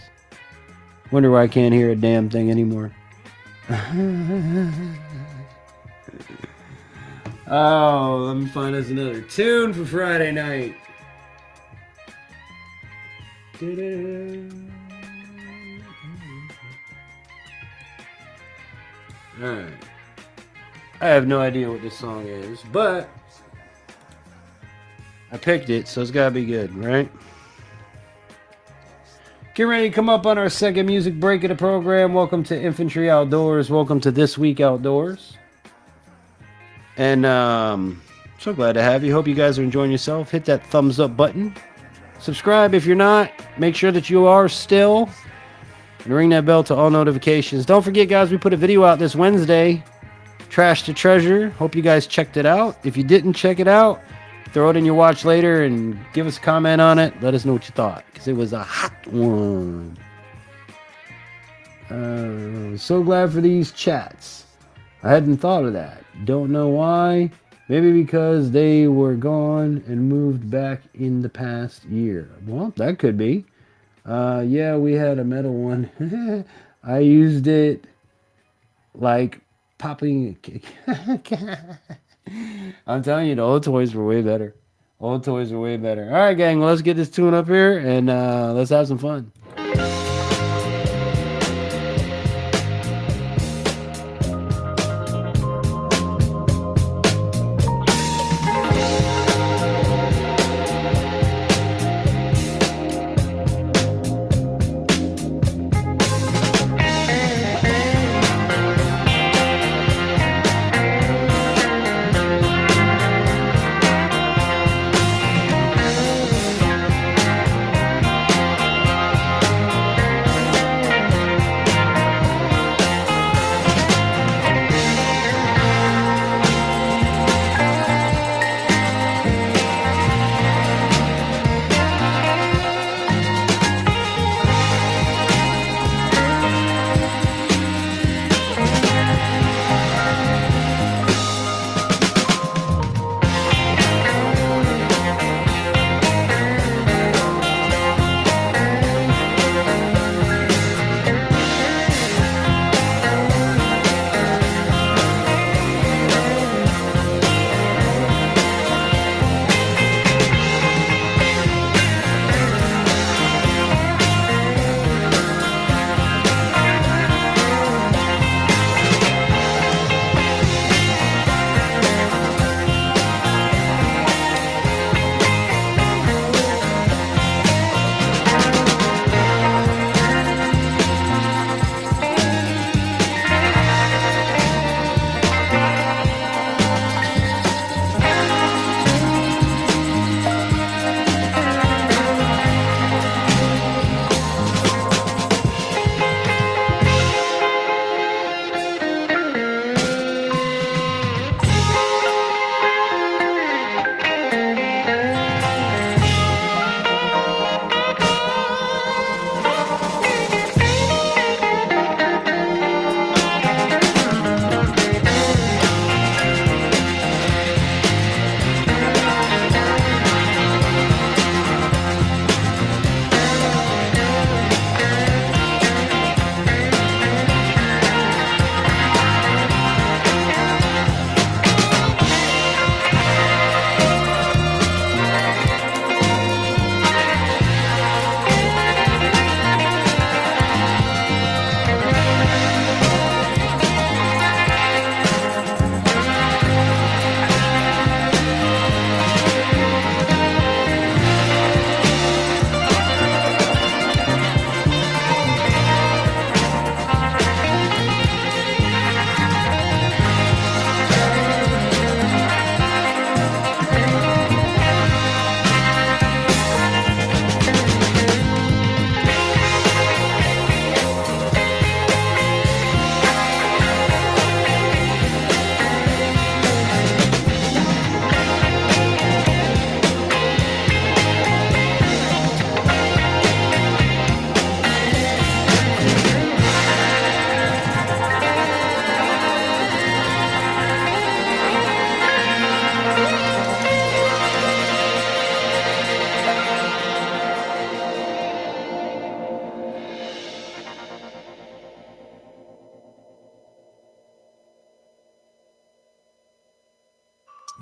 Wonder why I can't hear a damn thing anymore. Oh, let me find us another tune for Friday night. Alright. I have no idea what this song is, but I picked it, so it's gotta be good, right? Get ready to come up on our second music break of the program. Welcome to Infantry Outdoors. Welcome to This Week Outdoors. And so glad to have you. Hope you guys are enjoying yourself. Hit that thumbs up button. Subscribe if you're not. Make sure that you are still. And ring that bell to all notifications. Don't forget, guys, we put a video out this Wednesday. Trash to Treasure. Hope you guys checked it out. If you didn't check it out, throw it in your watch later and give us a comment on it. Let us know what you thought, because it was a hot one. So glad for these chats. I hadn't thought of that. Don't know why. Maybe because they were gone and moved back in the past year. Well, that could be. Yeah, we had a metal one. I used it like popping. I'm telling you, the old toys were way better. Old toys were way better. All right, gang, well, let's get this tune up here and let's have some fun.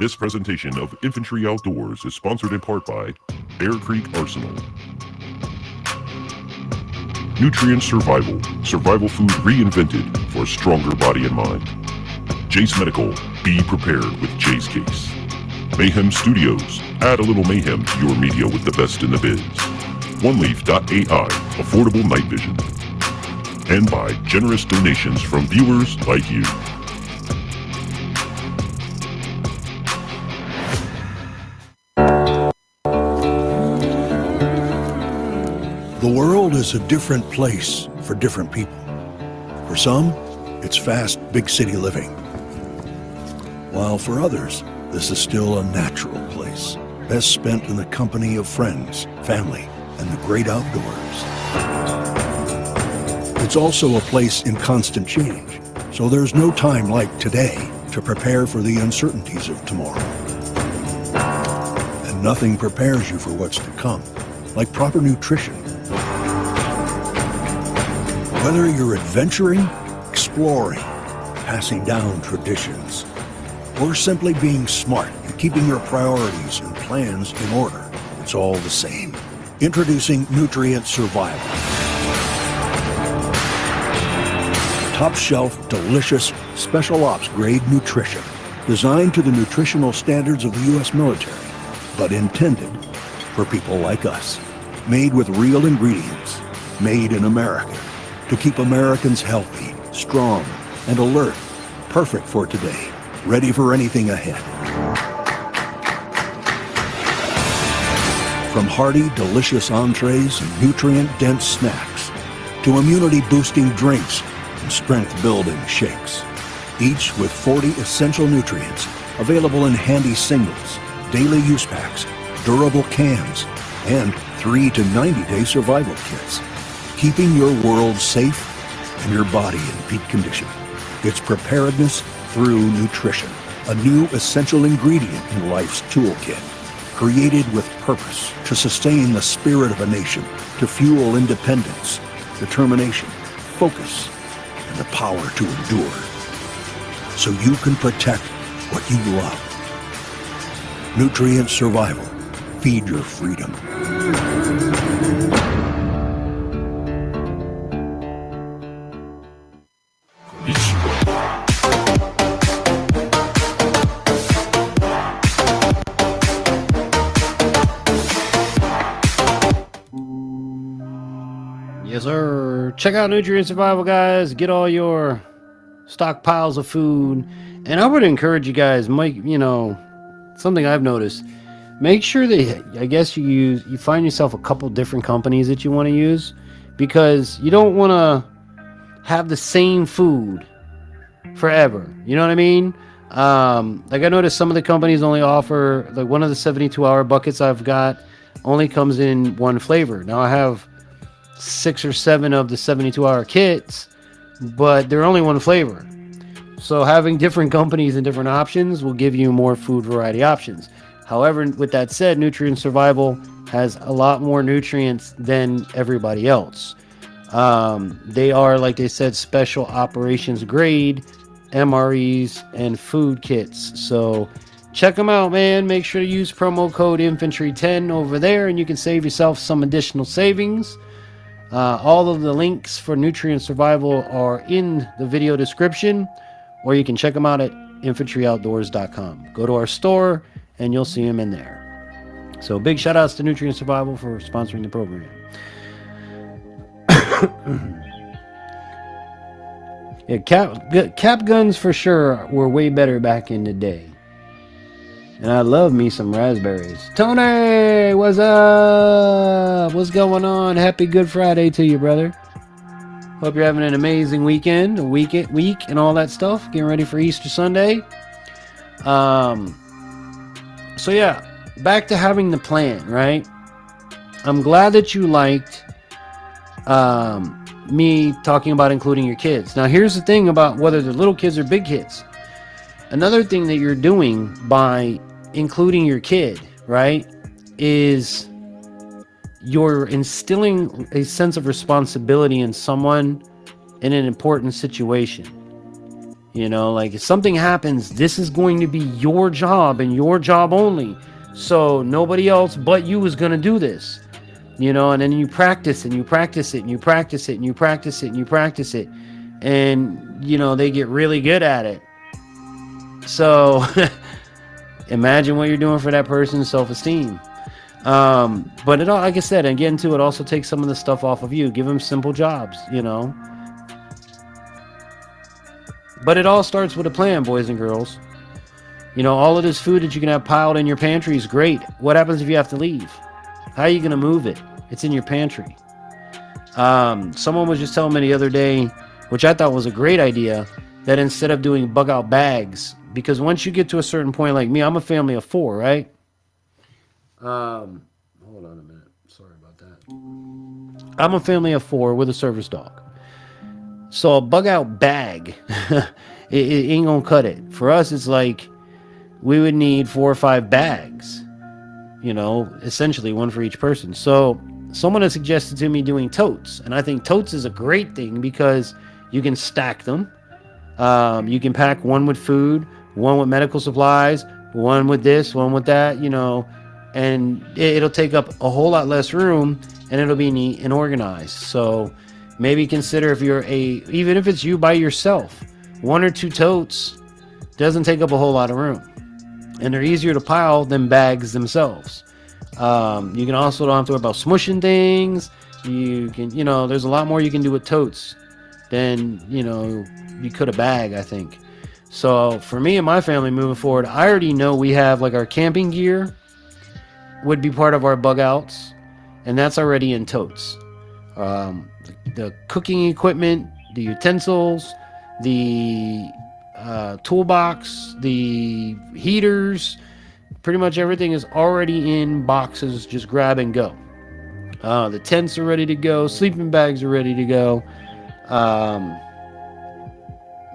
This presentation of Infantry Outdoors is sponsored in part by Bear Creek Arsenal. Nutrient Survival. Survival food reinvented for a stronger body and mind. Jase Medical. Be prepared with Jase Case. Mayhem Studios. Add a little mayhem to your media with the best in the biz. Oneleaf.al. Affordable night vision. And by generous donations from viewers like you. The world is a different place for different people. For some, it's fast, big city living. While for others, this is still a natural place, best spent in the company of friends, family, and the great outdoors. It's also a place in constant change, so there's no time like today to prepare for the uncertainties of tomorrow. And nothing prepares you for what's to come, like proper nutrition. Whether you're adventuring, exploring, passing down traditions, or simply being smart and keeping your priorities and plans in order, it's all the same. Introducing Nutrient Survival. Top shelf, delicious, special ops grade nutrition. Designed to the nutritional standards of the U.S. military, but intended for people like us. Made with real ingredients. Made in America. To keep Americans healthy, strong, and alert. Perfect for today. Ready for anything ahead. From hearty, delicious entrees and nutrient-dense snacks, to immunity-boosting drinks and strength-building shakes. Each with 40 essential nutrients available in handy singles, daily use packs, durable cans, and 3 to 90-day survival kits. Keeping your world safe and your body in peak condition. It's preparedness through nutrition, a new essential ingredient in life's toolkit. Created with purpose to sustain the spirit of a nation, to fuel independence, determination, focus, and the power to endure. So you can protect what you love. Nutrient Survival. Feed your freedom. Yes, sir. Check out Nutrient Survival, guys. Get all your stockpiles of food. And I would encourage you guys, something I've noticed. Make sure that, I guess you find yourself a couple different companies that you want to use, because you don't want to have the same food forever. You know what I mean? Like I noticed some of the companies only offer, like one of the 72-hour buckets I've got only comes in one flavor. Now I have 6 or 7 of the 72-hour kits, but they're only one flavor. So having different companies and different options will give you more food variety options. However, with that said, Nutrient Survival has a lot more nutrients than everybody else. They are, like they said, special operations grade MREs and food kits. So check them out, man. Make sure to use promo code Infantry10 over there, and you can save yourself some additional savings. All of the links for Nutrient Survival are in the video description, or you can check them out at infantryoutdoors.com. Go to our store and you'll see them in there. So big shout outs to Nutrient Survival for sponsoring the program. Yeah, cap guns for sure were way better back in the day. And I love me some raspberries. Tony, what's up? What's going on? Happy Good Friday to you, brother. Hope you're having an amazing weekend, a week and all that stuff. Getting ready for Easter Sunday. So yeah, back to having the plan, right? I'm glad that you liked me talking about including your kids. Now here's the thing about whether they're little kids or big kids. Another thing that you're doing by including your kid, right, is you're instilling a sense of responsibility in someone in an important situation. You know, like if something happens, this is going to be your job and your job only. So nobody else but you is going to do this. You know, and then you practice and you practice it and you practice it and you practice it and you practice it. And, you know, they get really good at it. So imagine what you're doing for that person's self-esteem. But it all, like I said, again, too, it also takes some of the stuff off of you. Give them simple jobs, you know. But it all starts with a plan, boys and girls. You know, all of this food that you can have piled in your pantry is great. What happens if you have to leave? How are you going to move it? It's in your pantry. Someone was just telling me the other day, which I thought was a great idea, that instead of doing bug out bags, because once you get to a certain point, like me, I'm a family of 4, right? Hold on a minute. Sorry about that. I'm a family of 4 with a service dog. So a bug out bag, it ain't gonna cut it. For us, it's like we would need 4 or 5 bags, you know, essentially one for each person. So someone has suggested to me doing totes, and I think totes is a great thing because you can stack them. You can pack one with food, one with medical supplies, one with this, one with that, you know, and it'll take up a whole lot less room, and it'll be neat and organized. So maybe consider, if you're even if it's you by yourself, 1 or 2 totes doesn't take up a whole lot of room, and they're easier to pile than bags themselves. You can also don't have to worry about smushing things. You can, you know, there's a lot more you can do with totes than, you know, you could a bag, I think. So for me and my family moving forward, I already know we have like our camping gear would be part of our bug outs, and that's already in totes. The cooking equipment, the utensils, the toolbox, the heaters, pretty much everything is already in boxes. Just grab and go. The tents are ready to go. Sleeping bags are ready to go.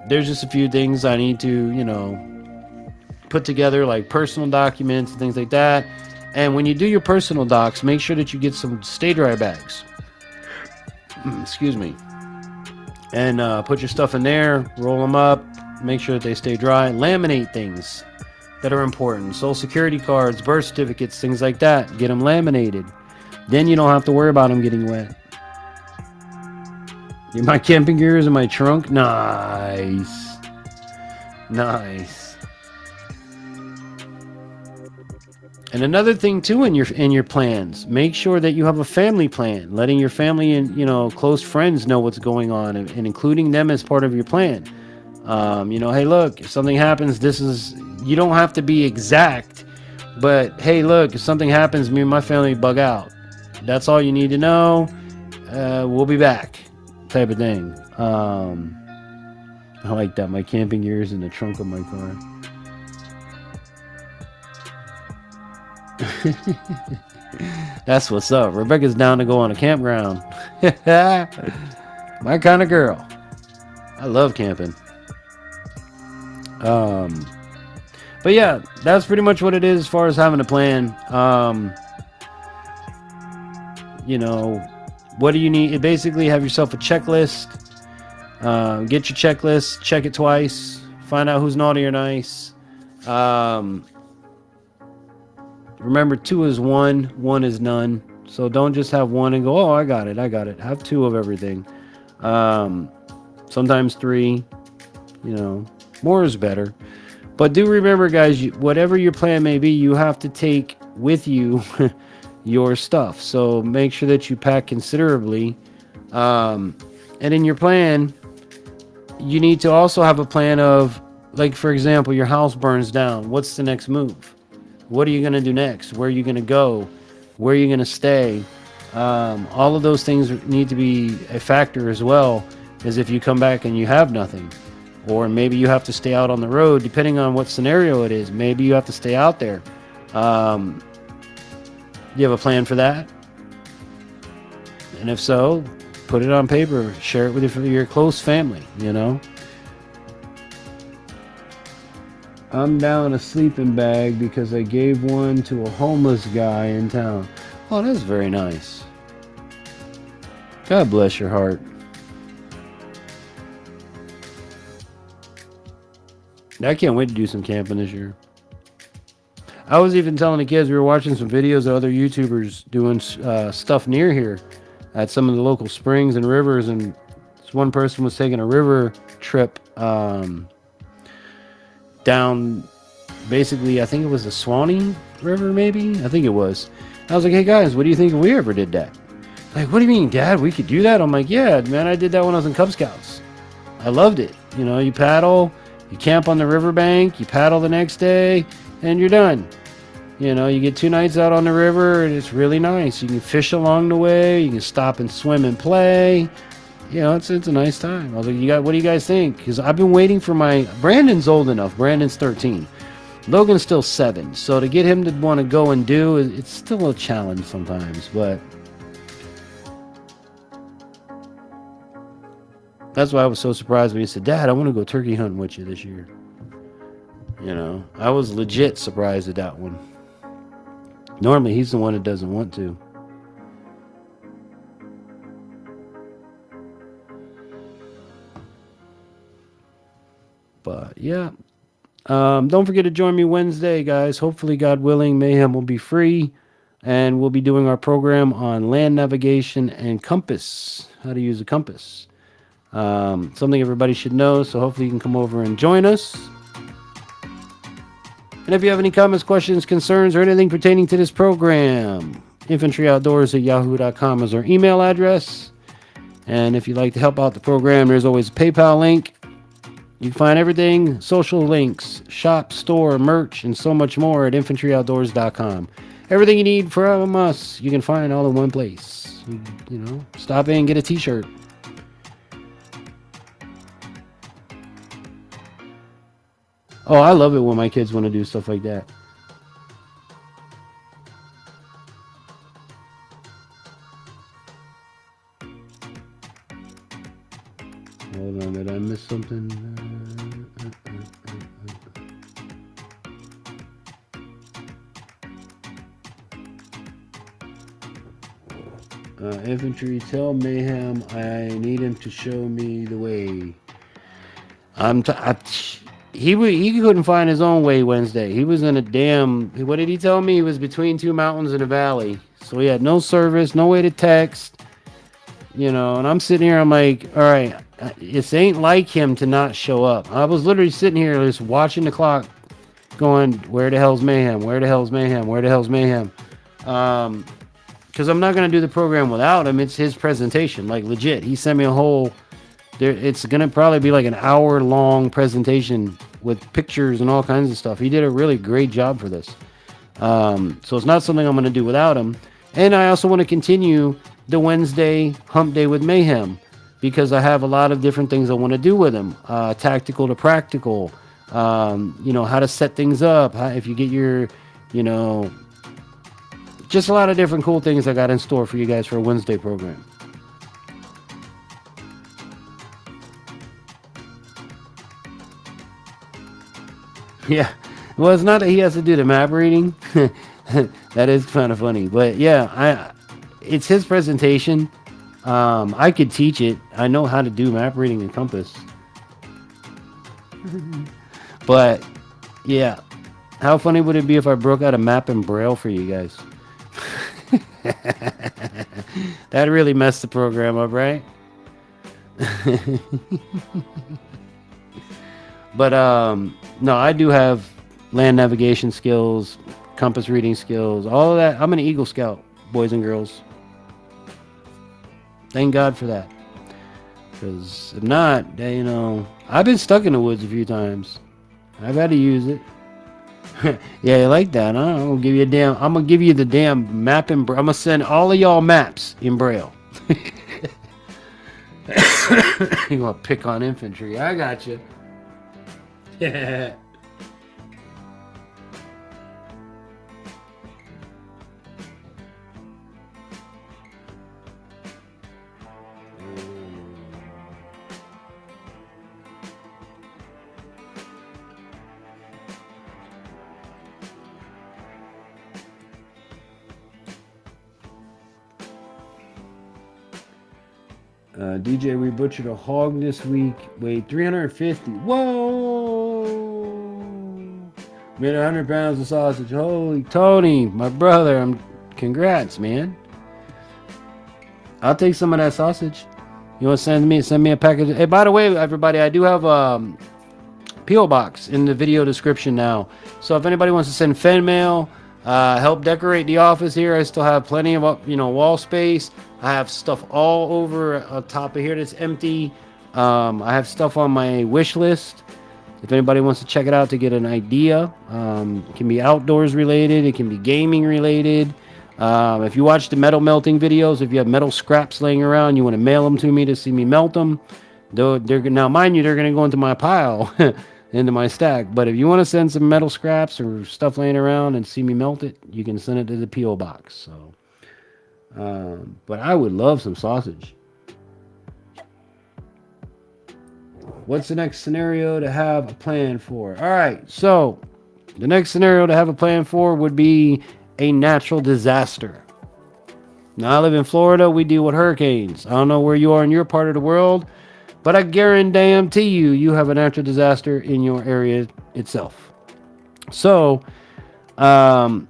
There's just a few things I need to, you know, put together, like personal documents and things like that. And when you do your personal docs, make sure that you get some stay dry bags. Excuse me. And put your stuff in there, roll them up, make sure that they stay dry. Laminate things that are important. Social security cards, birth certificates, things like that. Get them laminated. Then you don't have to worry about them getting wet. My camping gear is in my trunk. Nice. Nice. And another thing too in your plans, make sure that you have a family plan, letting your family and, you know, close friends know what's going on, and including them as part of your plan. You know, hey, look, if something happens, you don't have to be exact, but hey, look, if something happens, me and my family bug out. That's all you need to know. We'll be back, type of thing. I like that. My camping gear is in the trunk of my car. That's what's up. Rebecca's down to go on a campground. My kind of girl. I love camping. But yeah, that's pretty much what it is as far as having a plan. You know, what do you need? You basically have yourself a checklist. Get your checklist, check it twice, find out who's naughty or nice. Remember, 2 is 1, 1 is none. So don't just have 1 and go, oh, I got it. Have 2 of everything. Sometimes 3, you know, more is better. But do remember, guys, whatever your plan may be, you have to take with you your stuff. So make sure that you pack considerably. And in your plan, you need to also have a plan of, like, for example, your house burns down. What's the next move? What are you going to do next? Where are you going to go? Where are you going to stay? All of those things need to be a factor as well, as if you come back and you have nothing. Or maybe you have to stay out on the road, depending on what scenario it is. Maybe you have to stay out there. You have a plan for that? And if so, put it on paper. Share it with your close family, you know? I'm down a sleeping bag because I gave one to a homeless guy in town. Oh, that's very nice. God bless your heart. I can't wait to do some camping this year. I was even telling the kids, we were watching some videos of other YouTubers doing stuff near here at some of the local springs and rivers, and this one person was taking a river trip down, basically, I think it was the Swanee River, maybe? I think it was. I was like, hey guys, what do you think if we ever did that? Like, what do you mean, Dad? We could do that? I'm like, yeah, man, I did that when I was in Cub Scouts. I loved it. You know, you paddle, you camp on the riverbank, you paddle the next day, and you're done. You know, you get 2 nights out on the river, and it's really nice. You can fish along the way, you can stop and swim and play. You know, it's a nice time. I was like, what do you guys think? Because I've been waiting for Brandon's old enough. Brandon's 13. Logan's still 7. So to get him to want to go and do, it's still a challenge sometimes, but that's why I was so surprised when he said, Dad, I want to go turkey hunting with you this year. You know, I was legit surprised at that one. Normally, he's the one that doesn't want to. But, yeah. Don't forget to join me Wednesday, guys. Hopefully, God willing, Mayhem will be free. And we'll be doing our program on land navigation and compass. How to use a compass. Something everybody should know. So hopefully you can come over and join us. And if you have any comments, questions, concerns, or anything pertaining to this program, Infantry Outdoors at yahoo.com is our email address. And if you'd like to help out the program, there's always a PayPal link. You can find everything, social links, shop, store, merch, and so much more at infantryoutdoors.com. Everything you need from us, you can find all in one place. You know, stop in and get a t-shirt. Oh, I love it when my kids want to do stuff like that. Hold on, did I miss something? Infantry, tell Mayhem I need him to show me the way. He couldn't find his own way Wednesday. He was in a damn... What did he tell me? He was between 2 mountains in a valley. So he had no service, no way to text. You know, and I'm sitting here, I'm like, all right, it ain't like him to not show up. I was literally sitting here just watching the clock going, where the hell's Mayhem? Where the hell's Mayhem? Where the hell's Mayhem? Because I'm not going to do the program without him. It's his presentation, like legit. He sent me a whole... It's going to probably be like an hour-long presentation with pictures and all kinds of stuff. He did a really great job for this. So it's not something I'm going to do without him. And I also want to continue the Wednesday Hump Day with Mayhem because I have a lot of different things I want to do with him. Tactical to practical. You know, how to set things up. If you get your, you know... Just a lot of different cool things I got in store for you guys for a Wednesday program. Yeah, well, it's not that he has to do the map reading. That is kind of funny, but yeah, it's his presentation. I could teach it. I know how to do map reading and compass. But yeah, how funny would it be if I broke out a map in Braille for you guys? That really messed the program up, right? But no, I do have land navigation skills, compass reading skills, all of that. I'm an Eagle Scout, boys and girls. Thank God for that. Because if not, you know, I've been stuck in the woods a few times. I've had to use it. Yeah, you like that, huh? I'm gonna give you the damn map in Braille. I'm gonna send all of y'all maps in Braille. You gonna pick on infantry? I got you. Yeah. DJ, we butchered a hog this week. Weighed 350. Whoa! Made 100 pounds of sausage. Holy Tony, my brother, congrats, man. I'll take some of that sausage. You want to send me a package? Hey, by the way, everybody, I do have P.O. box in the video description now. So if anybody wants to send fan mail, help decorate the office here, I still have plenty of wall space. I have stuff all over top of here that's empty. I have stuff on my wish list. If anybody wants to check it out to get an idea, it can be outdoors related. It can be gaming related. If you watch the metal melting videos, if you have metal scraps laying around, you want to mail them to me to see me melt them. Now, mind you, they're going to go into my pile, into my stack. But if you want to send some metal scraps or stuff laying around and see me melt it, you can send it to the P.O. box. So, but I would love some sausage. What's the next scenario to have a plan for? All right, so the next scenario to have a plan for would be a natural disaster. Now, I live in Florida. We deal with hurricanes. I don't know where you are in your part of the world, but I guarantee you have a natural disaster in your area itself. So, let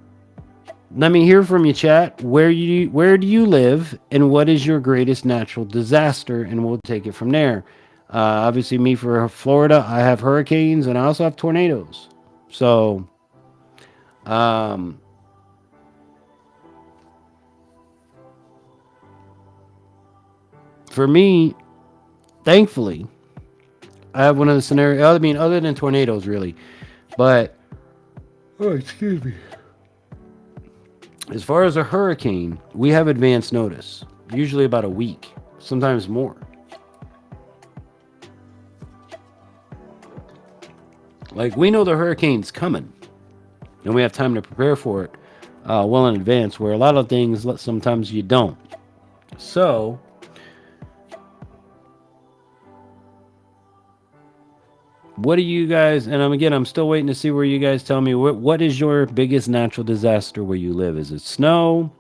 me hear from you, chat. Where do you live, and what is your greatest natural disaster? And we'll take it from there. Obviously, me for Florida, I have hurricanes, and I also have tornadoes. So, for me, thankfully, I have one of the scenarios. I mean, other than tornadoes, really. But, excuse me. As far as a hurricane, we have advance notice. Usually about a week, sometimes more. Like, we know the hurricane's coming, and we have time to prepare for it well in advance, where a lot of things, sometimes you don't. So, what do you guys, and I'm still waiting to see where you guys tell me, what is your biggest natural disaster where you live? Is it snow,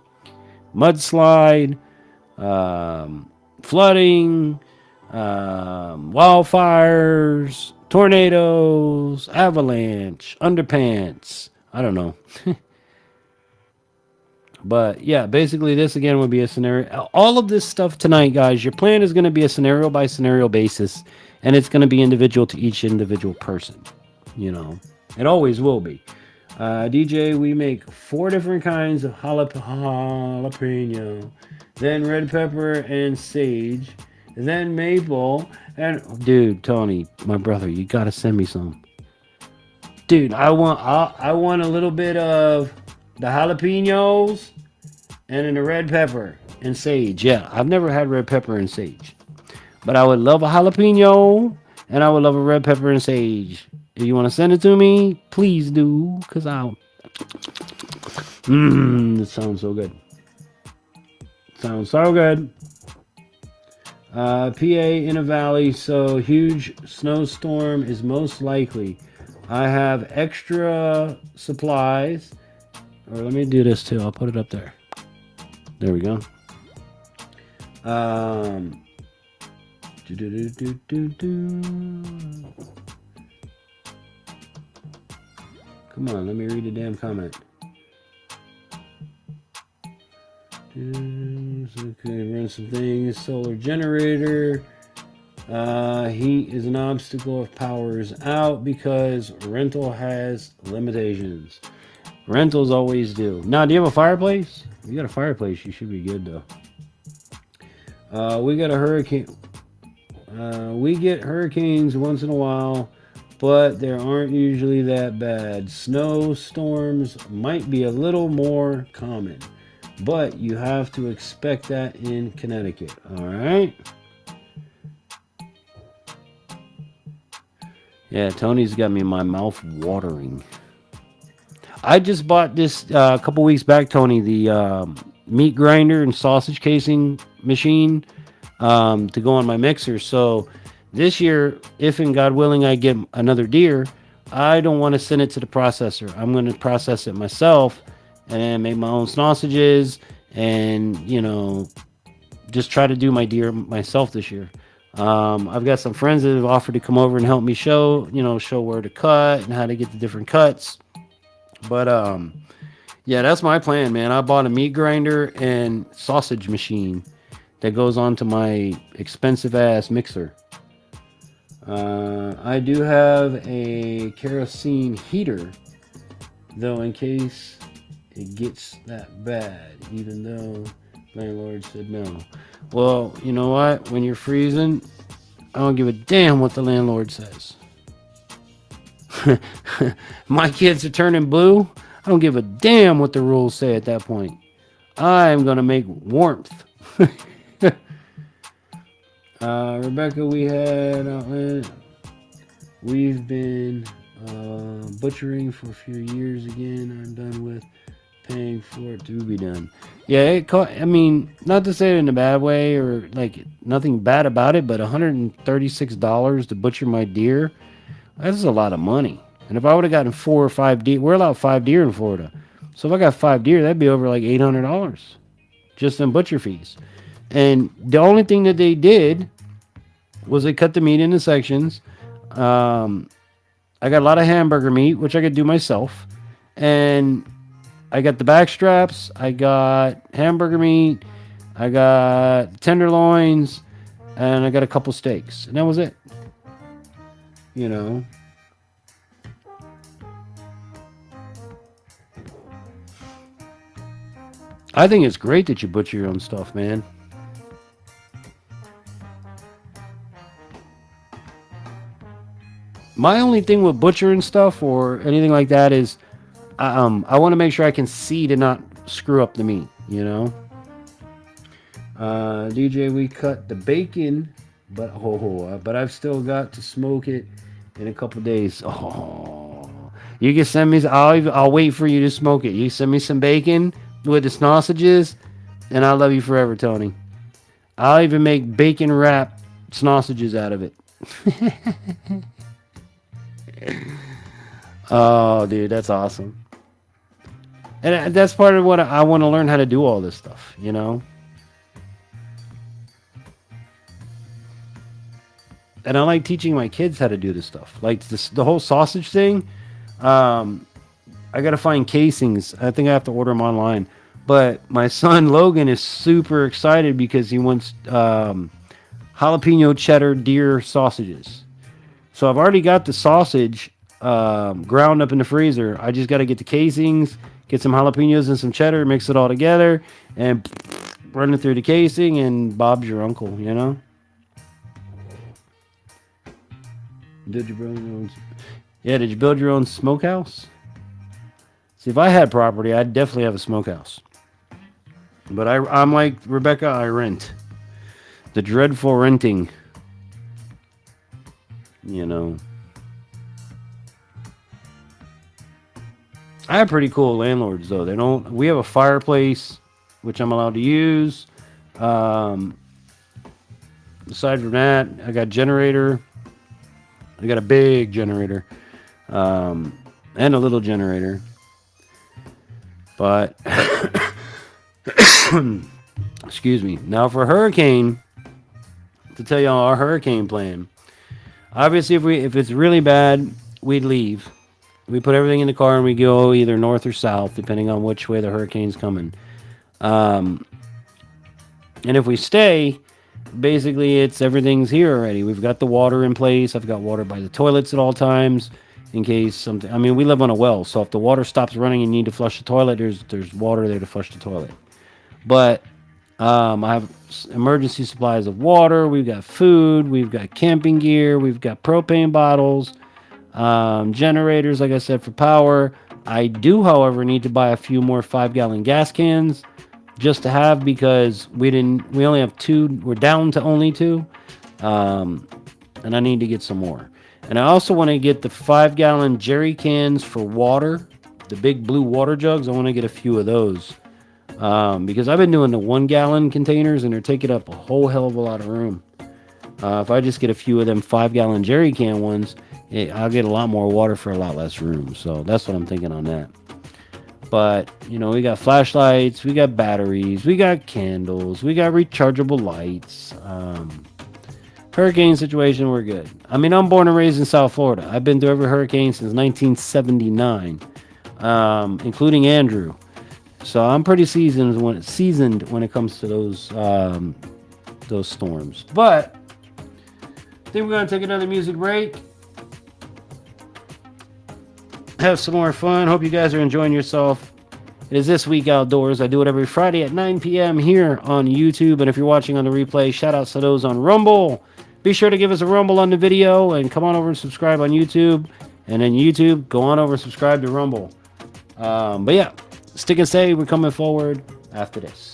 mudslide, flooding, wildfires, tornadoes, avalanche, underpants? I don't know. But yeah, basically this again would be a scenario. All of this stuff tonight, guys, your plan is going to be a scenario by scenario basis, and it's going to be individual to each individual person. You know, it always will be. DJ, we make 4 different kinds of jalapeno, then red pepper and sage, then maple, and dude, Tony, my brother, you gotta send me some. Dude, I want a little bit of the jalapenos and then the red pepper and sage. Yeah, I've never had red pepper and sage, but I would love a jalapeno and I would love a red pepper and sage. If you want to send it to me, please do, because I'll. It sounds so good. Sounds so good. PA in a valley, so huge snowstorm is most likely. I have extra supplies. Or let me do this too. I'll put it up there. There we go. Come on, let me read the damn comment. Okay, run some things. Solar generator. Heat is an obstacle if power is out because rental has limitations. Rentals always do. Now, do you have a fireplace? If you got a fireplace, you should be good though. We got a hurricane. We get hurricanes once in a while, but they aren't usually that bad. Snowstorms might be a little more common, but you have to expect that in Connecticut. All right. Yeah, Tony's got me my mouth watering. I just bought this a couple weeks back, Tony, the meat grinder and sausage casing machine to go on my mixer. So this year, if and God willing I get another deer, I don't want to send it to the processor. I'm going to process it myself and make my own sausages and, you know, just try to do my deer myself this year. I've got some friends that have offered to come over and help me show where to cut and how to get the different cuts. But yeah, that's my plan, man. I bought a meat grinder and sausage machine that goes onto my expensive ass mixer. I do have a kerosene heater, though, in case it gets that bad, even though landlord said no. Well, you know what? When you're freezing, I don't give a damn what the landlord says. My kids are turning blue. I don't give a damn what the rules say at that point. I am going to make warmth. Rebecca, we've been butchering for a few years again. I'm done with paying for it to be done. Yeah, I mean, not to say it in a bad way or like nothing bad about it, but $136 to butcher my deer, that's a lot of money. And if I would have gotten 4 or 5 deer, we're allowed 5 deer in Florida. So if I got 5 deer, that'd be over like $800 just in butcher fees. And the only thing that they did was they cut the meat into sections. I got a lot of hamburger meat, which I could do myself. And I got the back straps. I got hamburger meat. I got tenderloins. And I got a couple steaks. And that was it. You know. I think it's great that you butcher your own stuff, man. My only thing with butchering stuff or anything like that is I want to make sure I can see to not screw up the meat, you know? DJ, we cut the bacon, but I've still got to smoke it in a couple days. Oh, you can send me. I'll wait for you to smoke it. You send me some bacon with the sausages, and I love you forever, Tony. I'll even make bacon wrap sausages out of it. Oh, dude, that's awesome. And that's part of what I want to learn how to do all this stuff, you know? And I like teaching my kids how to do this stuff. Like the whole sausage thing, I got to find casings. I think I have to order them online. But my son Logan is super excited because he wants jalapeno cheddar deer sausages. So I've already got the sausage ground up in the freezer. I just got to get the casings, get some jalapenos and some cheddar, mix it all together, and run it through the casing, and Bob's your uncle, you know? Did you build your own smokehouse? See, if I had property, I'd definitely have a smokehouse. But I'm like Rebecca, I rent. The dreadful renting. You know. I have pretty cool landlords though. We have a fireplace, which I'm allowed to use. Aside from that, I got a generator. I got a big generator. And a little generator. But excuse me. Now for hurricane, to tell y'all our hurricane plan. Obviously, if it's really bad, we'd leave. We put everything in the car and we go either north or south, depending on which way the hurricane's coming. And if we stay, basically everything's here already. We've got the water in place. I've got water by the toilets at all times in case something. I mean, we live on a well, so if the water stops running and you need to flush the toilet, there's water there to flush the toilet. But I have emergency supplies of water. We've got food. We've got camping gear. We've got propane bottles, generators, like I said, for power. I do, however, need to buy a few more 5-gallon gas cans just to have, because we only have 2. We're down to only 2. And I need to get some more. And I also want to get the 5-gallon jerry cans for water, the big blue water jugs. I want to get a few of those. Because I've been doing the 1-gallon containers and they're taking up a whole hell of a lot of room. If I just get a few of them 5-gallon jerry can ones, I'll get a lot more water for a lot less room. So that's what I'm thinking on that. But, you know, we got flashlights, we got batteries, we got candles, we got rechargeable lights. Hurricane situation, we're good. I mean, I'm born and raised in South Florida. I've been through every hurricane since 1979. including Andrew. So I'm pretty seasoned when it comes to those storms. But I think we're gonna take another music break. Have some more fun. Hope you guys are enjoying yourself. It is This Week Outdoors. I do it every Friday at 9 p.m. here on YouTube. And if you're watching on the replay, shout outs to those on Rumble. Be sure to give us a rumble on the video and come on over and subscribe on YouTube. And then YouTube, go on over and subscribe to Rumble. But yeah, stick and stay. We're coming forward after this.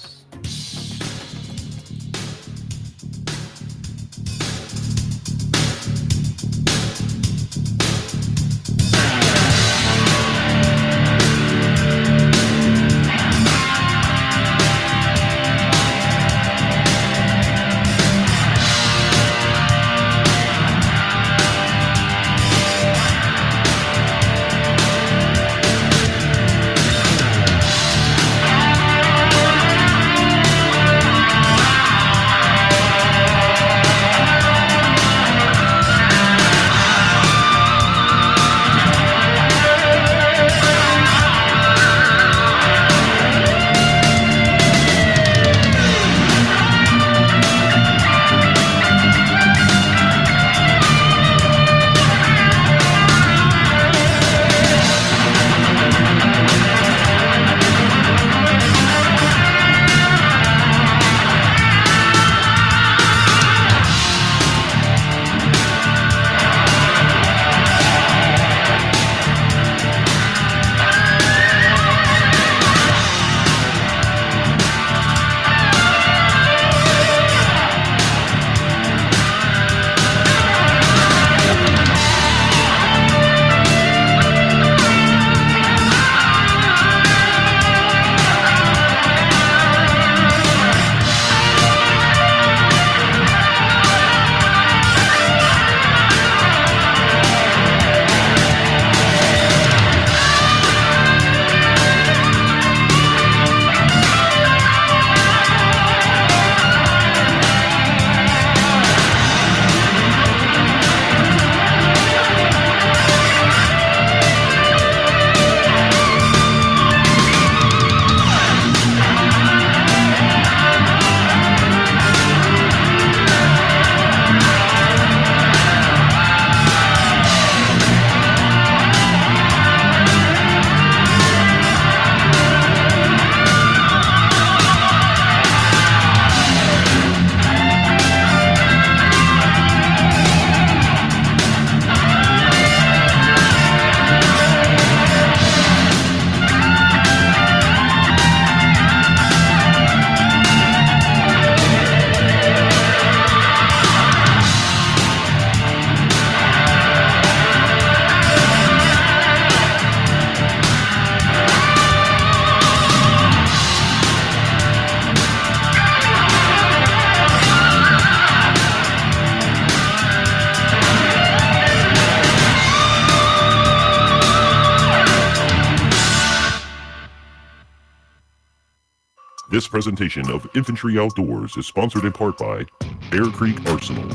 This presentation of Infantry Outdoors is sponsored in part by Bear Creek Arsenal.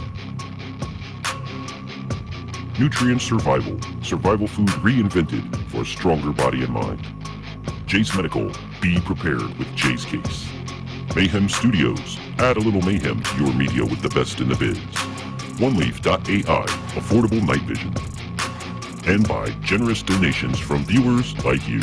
Nutrient Survival. Survival food reinvented for a stronger body and mind. Jase Medical. Be prepared with Jase Case. Mayhem Studios. Add a little mayhem to your media with the best in the biz. Oneleaf.al. Affordable night vision. And by generous donations from viewers like you.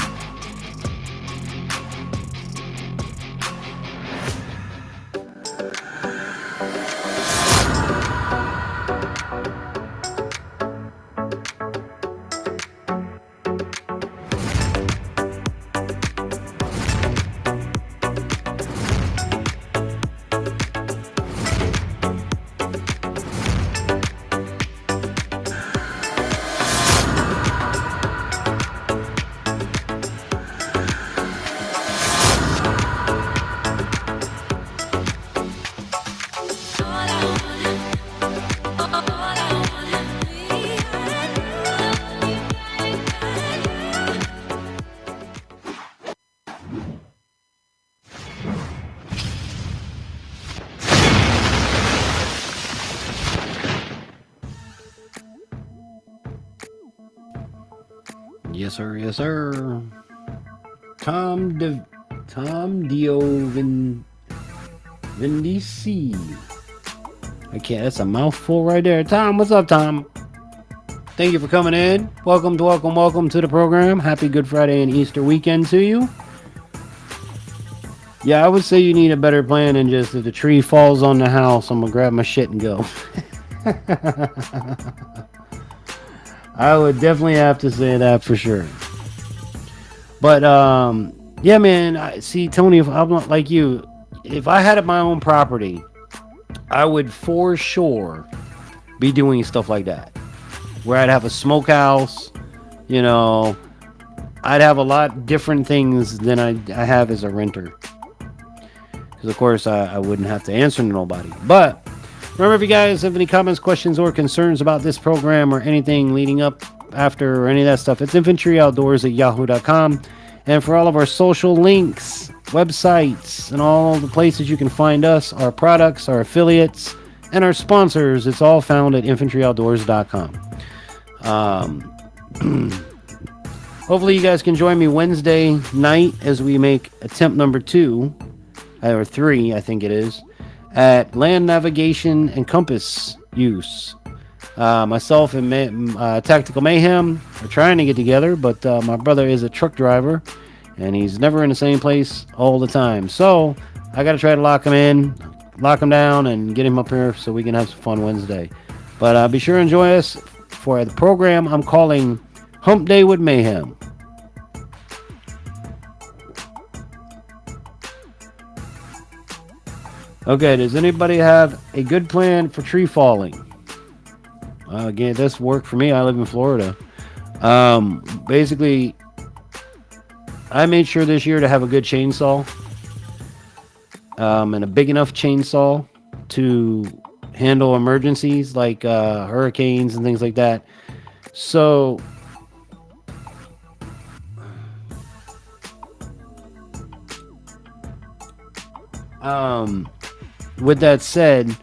Yes, sir. Yes, sir. Tom Dio Vindici. I can't. That's a mouthful right there. Tom, what's up, Tom? Thank you for coming in. Welcome to the program. Happy Good Friday and Easter weekend to you. Yeah, I would say you need a better plan than just if the tree falls on the house, I'm gonna grab my shit and go. I would definitely have to say that for sure. But yeah, man. I see, Tony. If I'm not like you, if I had my own property, I would for sure be doing stuff like that, where I'd have a smokehouse. You know, I'd have a lot different things than I have as a renter. Because of course I wouldn't have to answer to nobody. But remember, if you guys have any comments, questions, or concerns about this program or anything leading up, after, or any of that stuff, it's Infantry Outdoors at yahoo.com. And for all of our social links, websites, and all the places you can find us, our products, our affiliates, and our sponsors, it's all found at infantryoutdoors.com. Hopefully you guys can join me Wednesday night as we make attempt number 2, or 3, I think it is, at land navigation and compass use. Myself and Tactical Mayhem are trying to get together, but my brother is a truck driver, and he's never in the same place all the time. So I got to try to lock him down, and get him up here so we can have some fun Wednesday. But be sure to enjoy us for the program I'm calling Hump Day with Mayhem. Okay, does anybody have a good plan for tree falling? Again, this worked for me. I live in Florida. Basically, I made sure this year to have a good chainsaw, and a big enough chainsaw to handle emergencies like hurricanes and things like that. So with that said,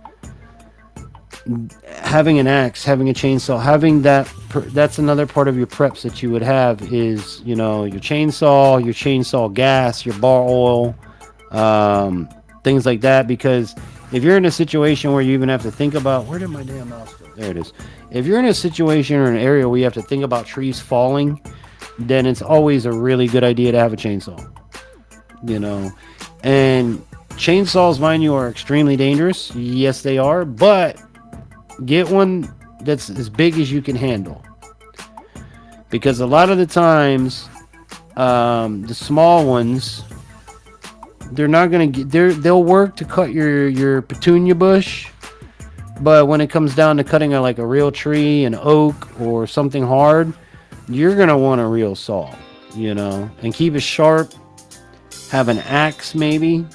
having an axe, having a chainsaw, having that's another part of your preps that you would have is, you know, your chainsaw gas, your bar oil, things like that. Because if you're in a situation where you even have to think about, where did my damn mouse go? There it is. If you're in a situation or an area where you have to think about trees falling, then it's always a really good idea to have a chainsaw, you know. And chainsaws, mind you, are extremely dangerous. Yes, they are, but get one that's as big as you can handle, because a lot of the times the small ones, they're not gonna get they'll work to cut your petunia bush, but when it comes down to cutting like a real tree, an oak or something hard, you're gonna want a real saw, you know. And keep it sharp. Have an axe maybe.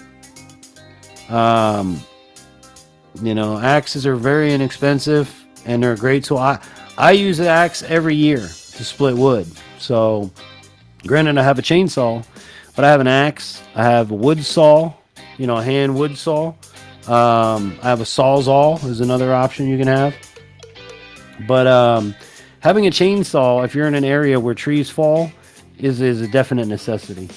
You know, axes are very inexpensive and they're a great tool. I use an axe every year to split wood. So granted, I have a chainsaw, but I have an axe. I have a wood saw, you know, a hand wood saw. I have a sawzall is another option you can have. But having a chainsaw, if you're in an area where trees fall, is a definite necessity.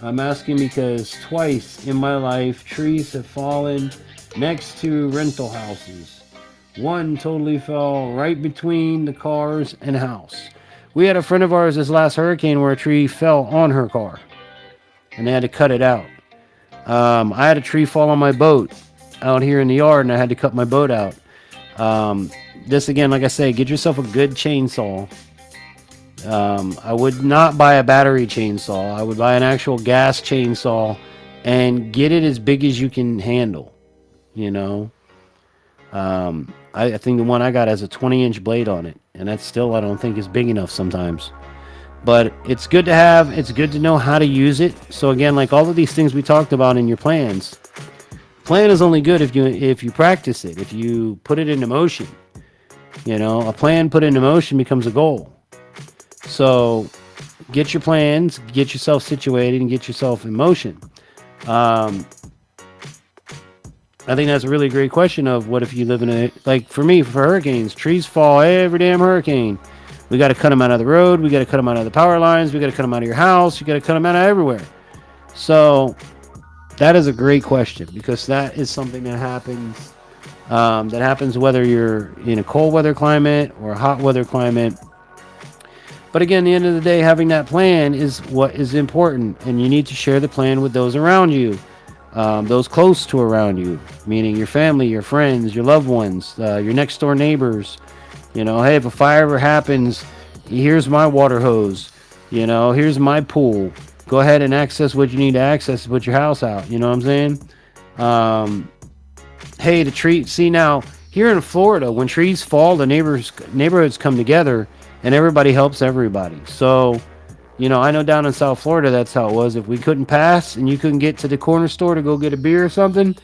I'm asking because twice in my life, trees have fallen next to rental houses. One totally fell right between the cars and house. We had a friend of ours this last hurricane where a tree fell on her car, and they had to cut it out. I had a tree fall on my boat out here in the yard, and I had to cut my boat out. This again, like I say, get yourself a good chainsaw. I would not buy a battery chainsaw. I would buy an actual gas chainsaw and get it as big as you can handle, you know. I think the one I got has a 20-inch blade on it, and that's still, I don't think, is big enough sometimes. But it's good to have. It's good to know how to use it. So again, like all of these things we talked about in your plans, plan is only good if you practice it, if you put it into motion. You know, a plan put into motion becomes a goal. So get your plans, get yourself situated, and get yourself in motion. I think that's a really great question of what if you live in a, like for me, for hurricanes, trees fall every damn hurricane. We got to cut them out of the road. We got to cut them out of the power lines. We got to cut them out of your house. You got to cut them out of everywhere. So that is a great question, because that is something that happens. That happens whether you're in a cold weather climate or a hot weather climate. But again, at the end of the day, having that plan is what is important, and you need to share the plan with those around you, those close to around you, meaning your family, your friends, your loved ones, your next door neighbors. You know, hey, if a fire ever happens, here's my water hose. You know, here's my pool. Go ahead and access what you need to access to put your house out. You know what I'm saying? Hey, the tree. See, now here in Florida, when trees fall, the neighborhoods come together, and everybody helps everybody. So, you know, I know down in South Florida, that's how it was. If we couldn't pass and you couldn't get to the corner store to go get a beer or something,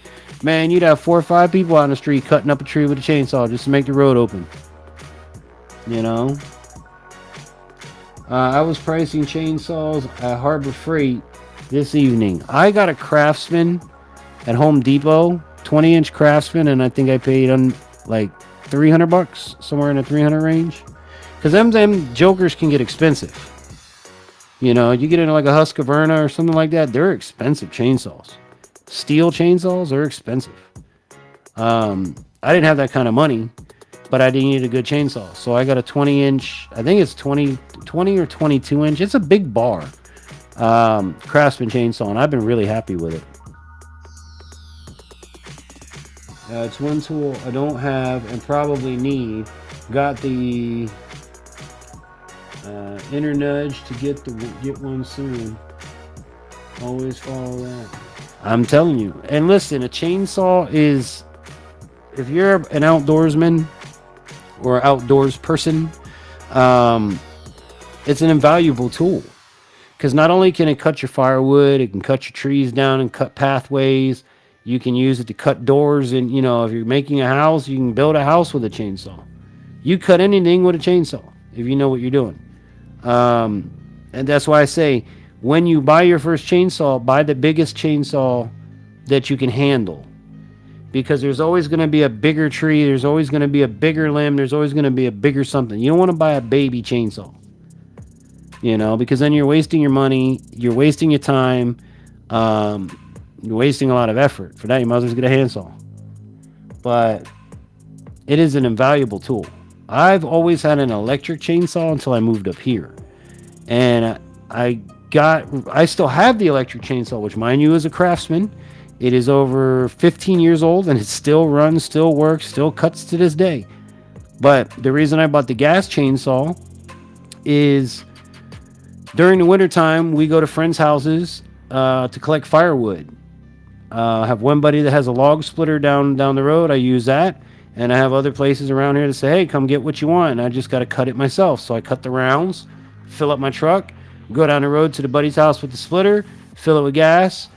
man, you'd have 4 or 5 people out on the street cutting up a tree with a chainsaw just to make the road open. You know? I was pricing chainsaws at Harbor Freight this evening. I got a Craftsman at Home Depot, 20-inch Craftsman, and I think I paid like $300, somewhere in the 300 range. Because them jokers can get expensive. You know, you get into like a Husqvarna or something like that, they're expensive chainsaws. Steel chainsaws are expensive. I didn't have that kind of money, but I did need a good chainsaw. So I got a 20-inch, I think it's 20 or 22-inch. It's a big bar Craftsman chainsaw, and I've been really happy with it. It's one tool I don't have and probably need. Got the inner nudge to get one soon. Always follow that. I'm telling you. And listen, a chainsaw is, if you're an outdoorsman or outdoors person, it's an invaluable tool. Because not only can it cut your firewood, it can cut your trees down and cut pathways. You can use it to cut doors, and you know, if you're making a house, you can build a house with a chainsaw. You cut anything with a chainsaw if you know what you're doing. And that's why I say, when you buy your first chainsaw, buy the biggest chainsaw that you can handle. Because there's always going to be a bigger tree, there's always going to be a bigger limb, there's always going to be a bigger something. You don't want to buy a baby chainsaw. You know, because then you're wasting your money, you're wasting your time, you're wasting a lot of effort. For that, you might as well just get a handsaw. But it is an invaluable tool. I've always had an electric chainsaw until I moved up here. And I still have the electric chainsaw, which mind you is a Craftsman. It is over 15 years old, and it still runs, still works, still cuts to this day. But the reason I bought the gas chainsaw is during the wintertime, we go to friends' houses to collect firewood. I have one buddy that has a log splitter down the road. I use that. And I have other places around here to say, hey, come get what you want. And I just got to cut it myself. So I cut the rounds, fill up my truck, go down the road to the buddy's house with the splitter, fill it with gas,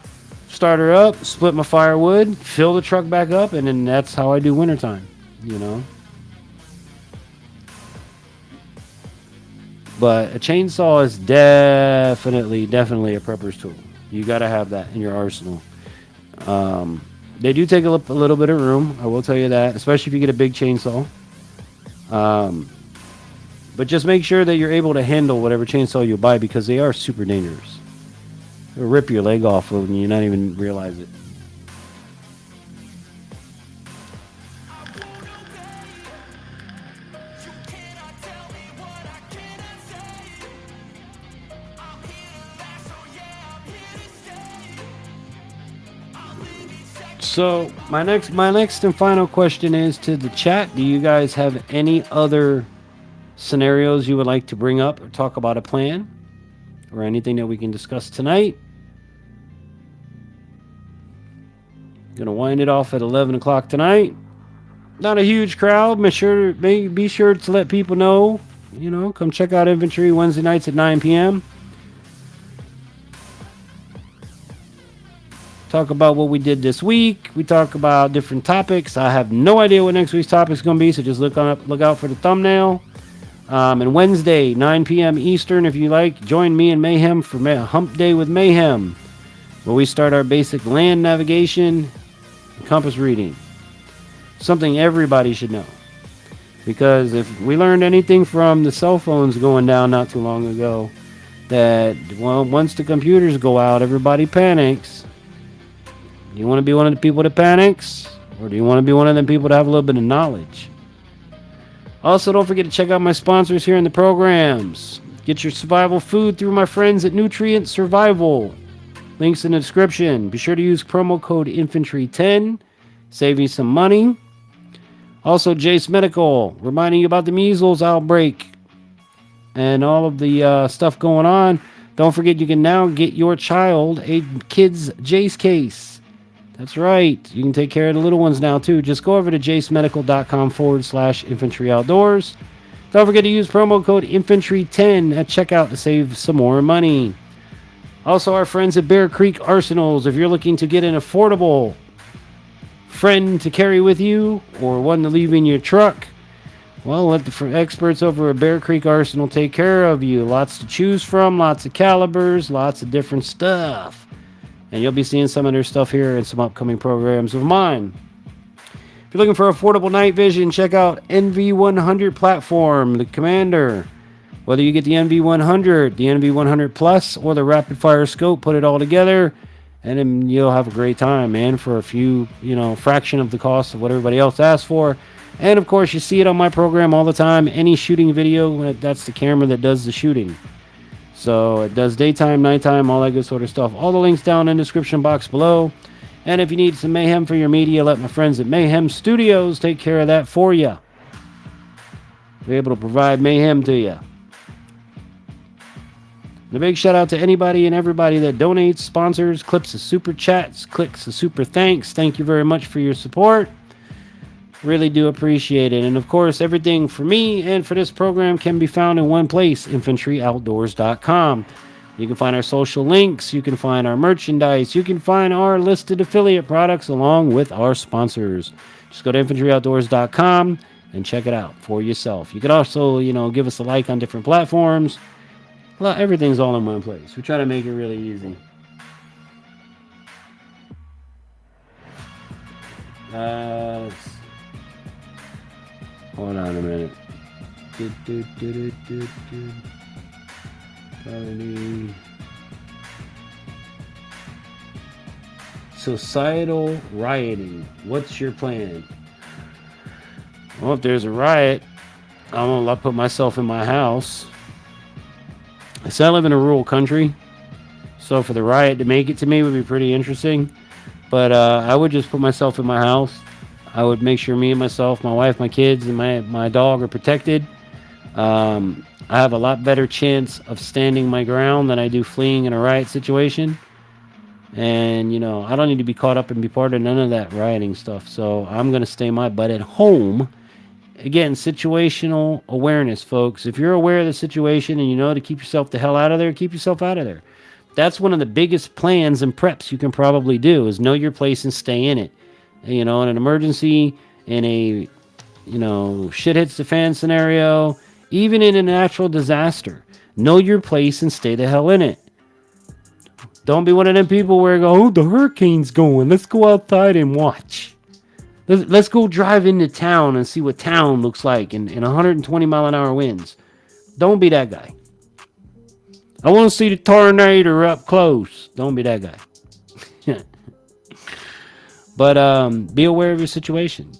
start her up, split my firewood, fill the truck back up, and then that's how I do wintertime, you know. But a chainsaw is definitely a prepper's tool. You got to have that in your arsenal. They do take a little bit of room, I will tell you that, especially if you get a big chainsaw. But just make sure that you're able to handle whatever chainsaw you buy, because they are super dangerous. They'll rip your leg off when you not even realize it. So my next and final question is to the chat. Do you guys have any other scenarios you would like to bring up or talk about a plan or anything that we can discuss tonight? Gonna wind it off at 11 o'clock tonight. Not a huge crowd. Be sure to let people know. You know, come check out Infantry Wednesday nights at 9 p.m. Talk about what we did this week. We talk about different topics. I have no idea what next week's topic is going to be, so just look out for the thumbnail. And Wednesday, 9 p.m. Eastern, if you like, join me and Mayhem for Hump Day with Mayhem, where we start our basic land navigation and compass reading. Something everybody should know. Because if we learned anything from the cell phones going down not too long ago, that once the computers go out, everybody panics. Do you want to be one of the people that panics? Or do you want to be one of them people that have a little bit of knowledge? Also, don't forget to check out my sponsors here in the programs. Get your survival food through my friends at Nutrient Survival. Links in the description. Be sure to use promo code Infantry10. Save you some money. Also, Jase Medical, reminding you about the measles outbreak and all of the stuff going on. Don't forget, you can now get your child a kid's Jase case. That's right. You can take care of the little ones now, too. Just go over to jasemedical.com/Infantry Outdoors. Don't forget to use promo code Infantry10 at checkout to save some more money. Also, our friends at Bear Creek Arsenals, if you're looking to get an affordable friend to carry with you or one to leave in your truck, well, let the experts over at Bear Creek Arsenal take care of you. Lots to choose from, lots of calibers, lots of different stuff. And you'll be seeing some of their stuff here in some upcoming programs of mine. If you're looking for affordable night vision, check out NV100 platform, the Commander. Whether you get the NV100, the NV100 Plus, or the Rapid Fire Scope, put it all together, and then you'll have a great time, man, for a few, fraction of the cost of what everybody else asks for. And, of course, you see it on my program all the time. Any shooting video, that's the camera that does the shooting. So it does daytime, nighttime, all that good sort of stuff. All the links down in the description box below. And if you need some mayhem for your media, let my friends at Mayhem Studios take care of that for you. Be able to provide mayhem to you. And a big shout out to anybody and everybody that donates, sponsors, clips of super chats, clicks of super thanks. Thank you very much for your support. Really do appreciate it. And of course, everything for me and for this program can be found in one place, InfantryOutdoors.com. You can find our social links, you can find our merchandise, you can find our listed affiliate products along with our sponsors. Just go to InfantryOutdoors.com and check it out for yourself. You can also, give us a like on different platforms. Well, everything's all in one place. We try to make it really easy. Hold on a minute. Societal rioting. What's your plan? Well, if there's a riot, I'm gonna put myself in my house. So I live in a rural country, so for the riot to make it to me would be pretty interesting. But I would just put myself in my house. I would make sure me and myself, my wife, my kids, and my dog are protected. I have a lot better chance of standing my ground than I do fleeing in a riot situation. And, I don't need to be caught up and be part of none of that rioting stuff. So I'm going to stay my butt at home. Again, situational awareness, folks. If you're aware of the situation and you know to keep yourself the hell out of there, keep yourself out of there. That's one of the biggest plans and preps you can probably do, is know your place and stay in it. In an emergency, in a, shit hits the fan scenario, even in a natural disaster, know your place and stay the hell in it. Don't be one of them people where you go, oh, the hurricane's going. Let's go outside and watch. Let's go drive into town and see what town looks like in 120 mile an hour winds. Don't be that guy. I want to see the tornado up close. Don't be that guy. But be aware of your situation,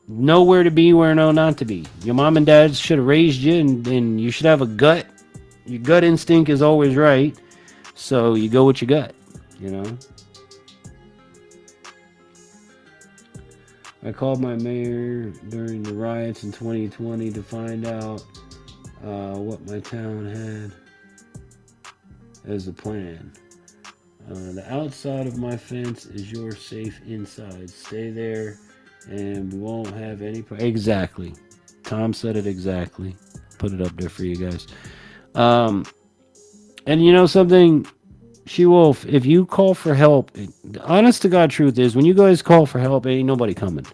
Know where to be, where not to be. Your mom and dad should have raised you, and you should have a gut. Your gut instinct is always right. So you go with your gut, I called my mayor during the riots in 2020 to find out what my town had as a plan. The outside of my fence is your safe inside. Stay there and we won't have any exactly. Tom said it exactly. Put it up there for you guys. And something, She-Wolf, if you call for help, the honest to God truth is, when you guys call for help, ain't nobody coming.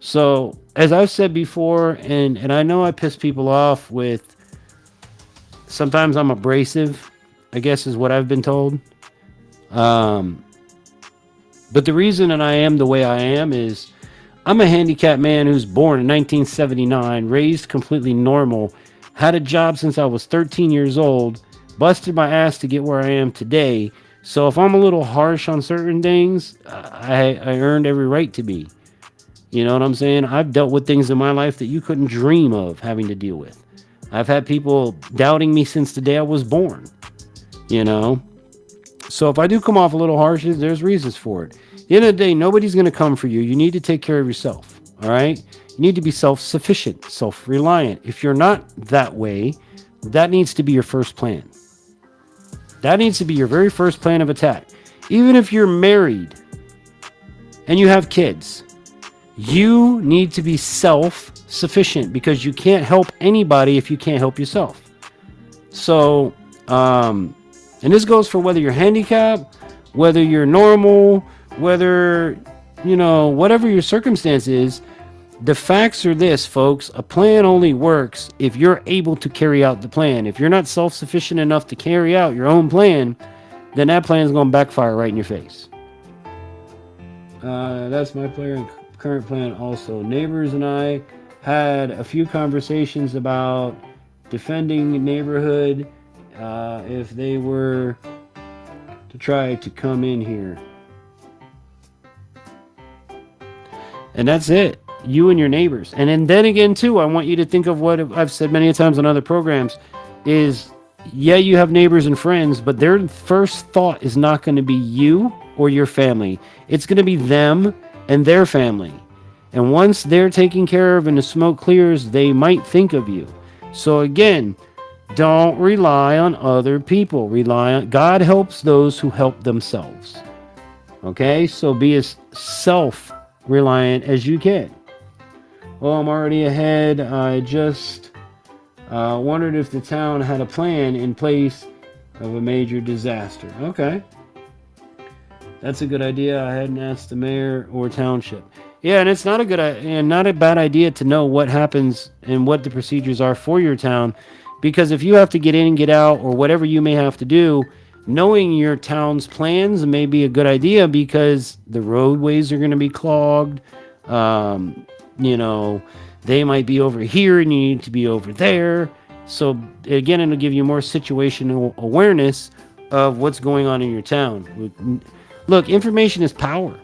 So, as I've said before, and I know I piss people off with, sometimes I'm abrasive, I guess is what I've been told. But the reason that I am the way I am is I'm a handicapped man who's born in 1979, raised completely normal, had a job since I was 13 years old, busted my ass to get where I am today. So if I'm a little harsh on certain things, I earned every right to be. You know what I'm saying? I've dealt with things in my life that you couldn't dream of having to deal with. I've had people doubting me since the day I was born. You know? So if I do come off a little harsh, there's reasons for it. At the end of the day, nobody's going to come for you. You need to take care of yourself. All right? You need to be self-sufficient, self-reliant. If you're not that way, that needs to be your first plan. That needs to be your very first plan of attack. Even if you're married and you have kids, you need to be self-sufficient because you can't help anybody if you can't help yourself. So, and this goes for whether you're handicapped, whether you're normal, whether, you know, whatever your circumstance is. The facts are this, folks. A plan only works if you're able to carry out the plan. If you're not self-sufficient enough to carry out your own plan, then that plan is going to backfire right in your face. That's my current plan also. Neighbors and I had a few conversations about defending the neighborhood if they were to try to come in here. And that's it. You and your neighbors. And then again, too, I want you to think of what I've said many times on other programs is, yeah, you have neighbors and friends, but their first thought is not going to be you or your family. It's going to be them and their family. And once they're taken care of and the smoke clears, they might think of you. So again, don't rely on other people. Rely on God helps those who help themselves. Okay? So be as self-reliant as you can. Well, I'm already ahead. I just wondered if the town had a plan in place of a major disaster. Okay. That's a good idea. I hadn't asked the mayor or township. Yeah, and it's not a bad idea to know what happens and what the procedures are for your town, because if you have to get in and get out or whatever you may have to do, knowing your town's plans may be a good idea because the roadways are going to be clogged. You know, they might be over here and you need to be over there. So again, it'll give you more situational awareness of what's going on in your town. Look, information is power.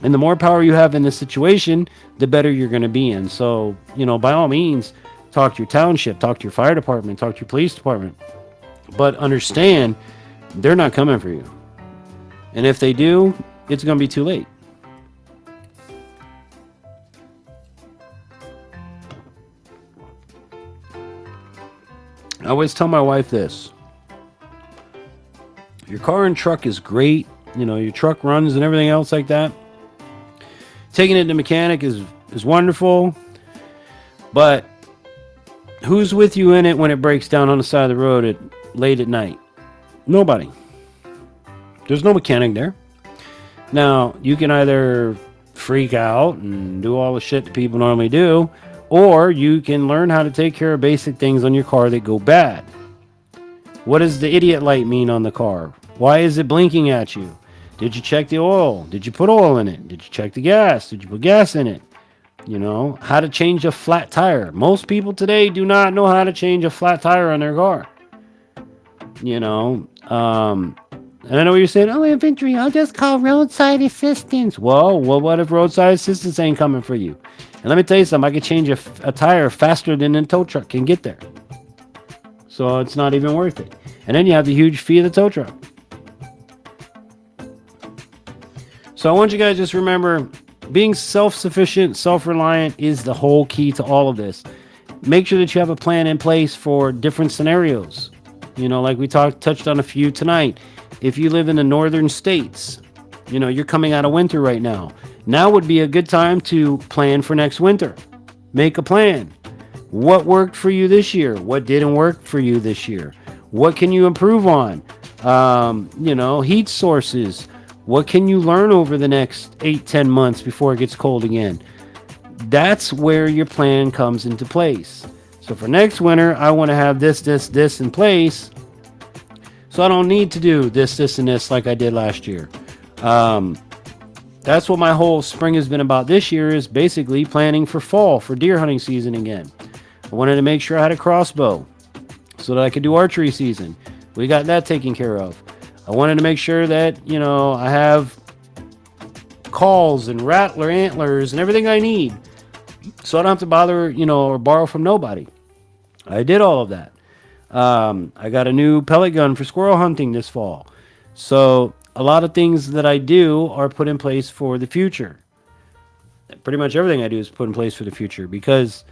And the more power you have in the situation, the better you're going to be in. So, you know, by all means, talk to your township, talk to your fire department, talk to your police department. But understand, they're not coming for you. And if they do, it's going to be too late. I always tell my wife this. Your car and truck is great. You know, your truck runs and everything else like that. Taking it to mechanic is wonderful. But who's with you in it when it breaks down on the side of the road late at night? Nobody. There's no mechanic there. Now, you can either freak out and do all the shit that people normally do, or you can learn how to take care of basic things on your car that go bad. What does the idiot light mean on the car? Why is it blinking at you? Did you check the oil? Did you put oil in it? Did you check the gas? Did you put gas in it? You know, how to change a flat tire. Most people today do not know how to change a flat tire on their car. You know, and I know what you're saying. Oh, infantry, I'll just call roadside assistance. Well, what if roadside assistance ain't coming for you? And let me tell you something. I could change a tire faster than a tow truck can get there. So it's not even worth it. And then you have the huge fee of the tow truck. So I want you guys to just remember, being self-sufficient, self-reliant is the whole key to all of this. Make sure that you have a plan in place for different scenarios. You know, like we touched on a few tonight. If you live in the northern states, you know, you're coming out of winter right now. Now would be a good time to plan for next winter. Make a plan. What worked for you this year? What didn't work for you this year? What can you improve on? You know, heat sources. What can you learn over the next 8-10 months before it gets cold again? That's where your plan comes into place. So for next winter, I want to have this in place. So I don't need to do this, and this like I did last year. that's what my whole spring has been about this year, is basically planning for fall, for deer hunting season again. I wanted to make sure I had a crossbow so that I could do archery season. We got that taken care of. I wanted to make sure that, I have calls and rattler antlers and everything I need, so I don't have to bother, or borrow from nobody. I did all of that. I got a new pellet gun for squirrel hunting this fall. So a lot of things that I do are put in place for the future. Pretty much everything I do is put in place for the future, because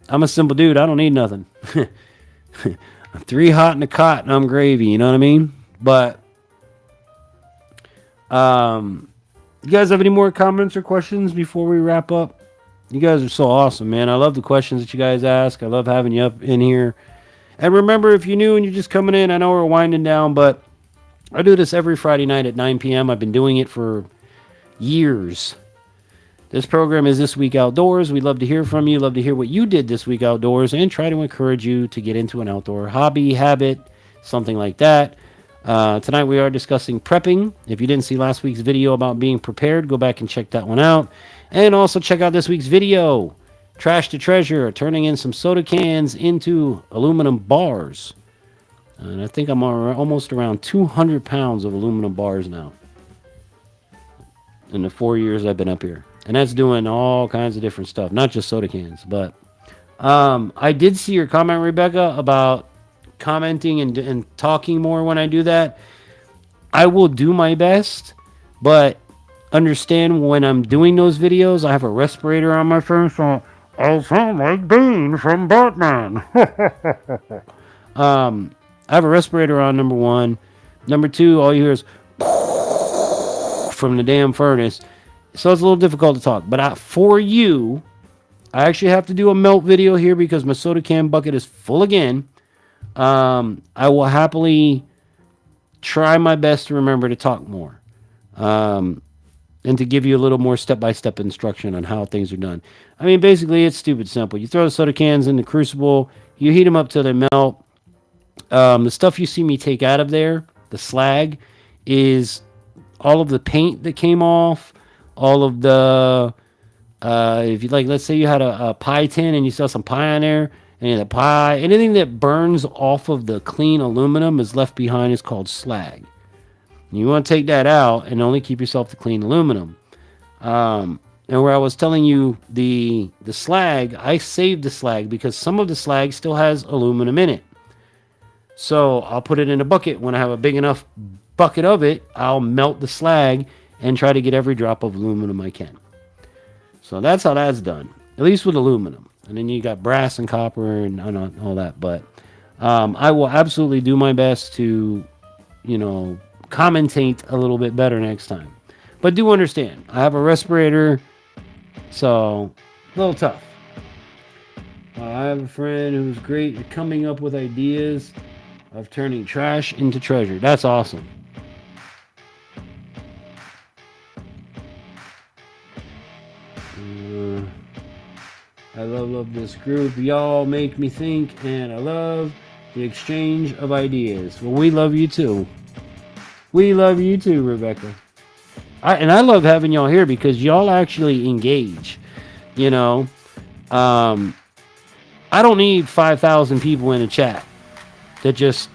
I'm a simple dude. I don't need nothing. I'm 3 hot in a cot and I'm gravy, you know what I mean? But you guys have any more comments or questions before we wrap up? You guys are so awesome, man. I love the questions that you guys ask. I love having you up in here. And remember, if you're new and you're just coming in, I know we're winding down, but I do this every Friday night at 9 p.m. I've been doing it for years. This program is This Week Outdoors. We'd love to hear from you. Love to hear what you did this week outdoors, and try to encourage you to get into an outdoor hobby, habit, something like that. Tonight we are discussing prepping. If you didn't see last week's video about being prepared, go back and check that one out. And also check out this week's video, Trash to Treasure, turning in some soda cans into aluminum bars. And I think I'm almost around 200 pounds of aluminum bars now in the 4 years I've been up here. And that's doing all kinds of different stuff, not just soda cans. But I did see your comment, Rebecca, about commenting and talking more when I do that. I will do my best, but understand when I'm doing those videos, I have a respirator on my face, so I sound like Bane from Batman. I have a respirator on, number one. Number two, all you hear is from the damn furnace. So it's a little difficult to talk. But for you, I actually have to do a melt video here because my soda can bucket is full again. I will happily try my best to remember to talk more. And to give you a little more step-by-step instruction on how things are done. I mean, basically, it's stupid simple. You throw the soda cans in the crucible. You heat them up till they melt. The stuff you see me take out of there, the slag, is all of the paint that came off, all of the, if you like, let's say you had a pie tin and you saw some pie on there, and the pie, anything that burns off of the clean aluminum is left behind is called slag. You want to take that out and only keep yourself the clean aluminum. And where I was telling you the slag, I saved the slag because some of the slag still has aluminum in it. So I'll put it in a bucket. When I have a big enough bucket of it, I'll melt the slag and try to get every drop of aluminum I can. So that's how that's done, at least with aluminum. And then you got brass and copper and all that. But I will absolutely do my best to, commentate a little bit better next time. But do understand, I have a respirator, so a little tough. I have a friend who's great at coming up with ideas of turning trash into treasure. That's awesome. I love this group. Y'all make me think, and I love the exchange of ideas. Well, we love you too. We love you too, Rebecca. I love having y'all here because y'all actually engage. I don't need 5,000 people in a chat that just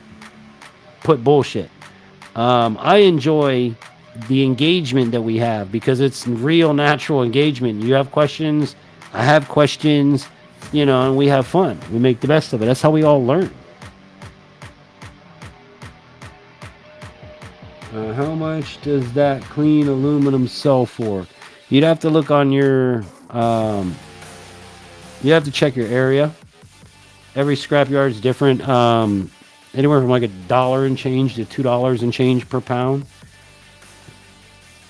put bullshit. I enjoy the engagement that we have because it's real, natural engagement. You have questions, I have questions, and we have fun. We make the best of it. That's how we all learn. How much does that clean aluminum sell for? You'd have to look on your, you have to check your area. Every scrapyard is different. Anywhere from like $1 and change to $2 and change per pound.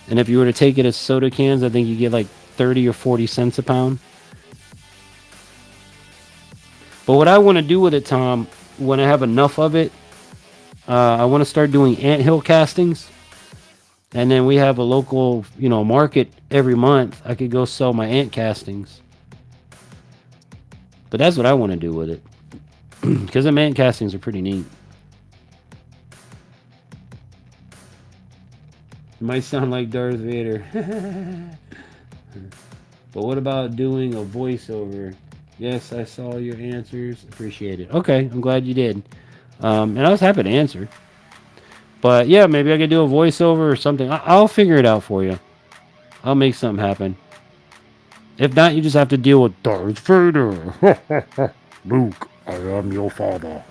And if you were to take it as soda cans, I think you get like 30 or 40 cents a pound. But what I want to do with it, Tom, when I have enough of it, I want to start doing anthill castings. And then we have a local, market every month. I could go sell my ant castings. But that's what I want to do with it. Because the ant castings are pretty neat. It might sound like Darth Vader. But what about doing a voiceover? Yes, I saw your answers. Appreciate it. Okay, I'm glad you did. And I was happy to answer. But yeah, maybe I could do a voiceover or something. I'll figure it out for you. I'll make something happen. If not, you just have to deal with Darth Vader. Luke, I am your father.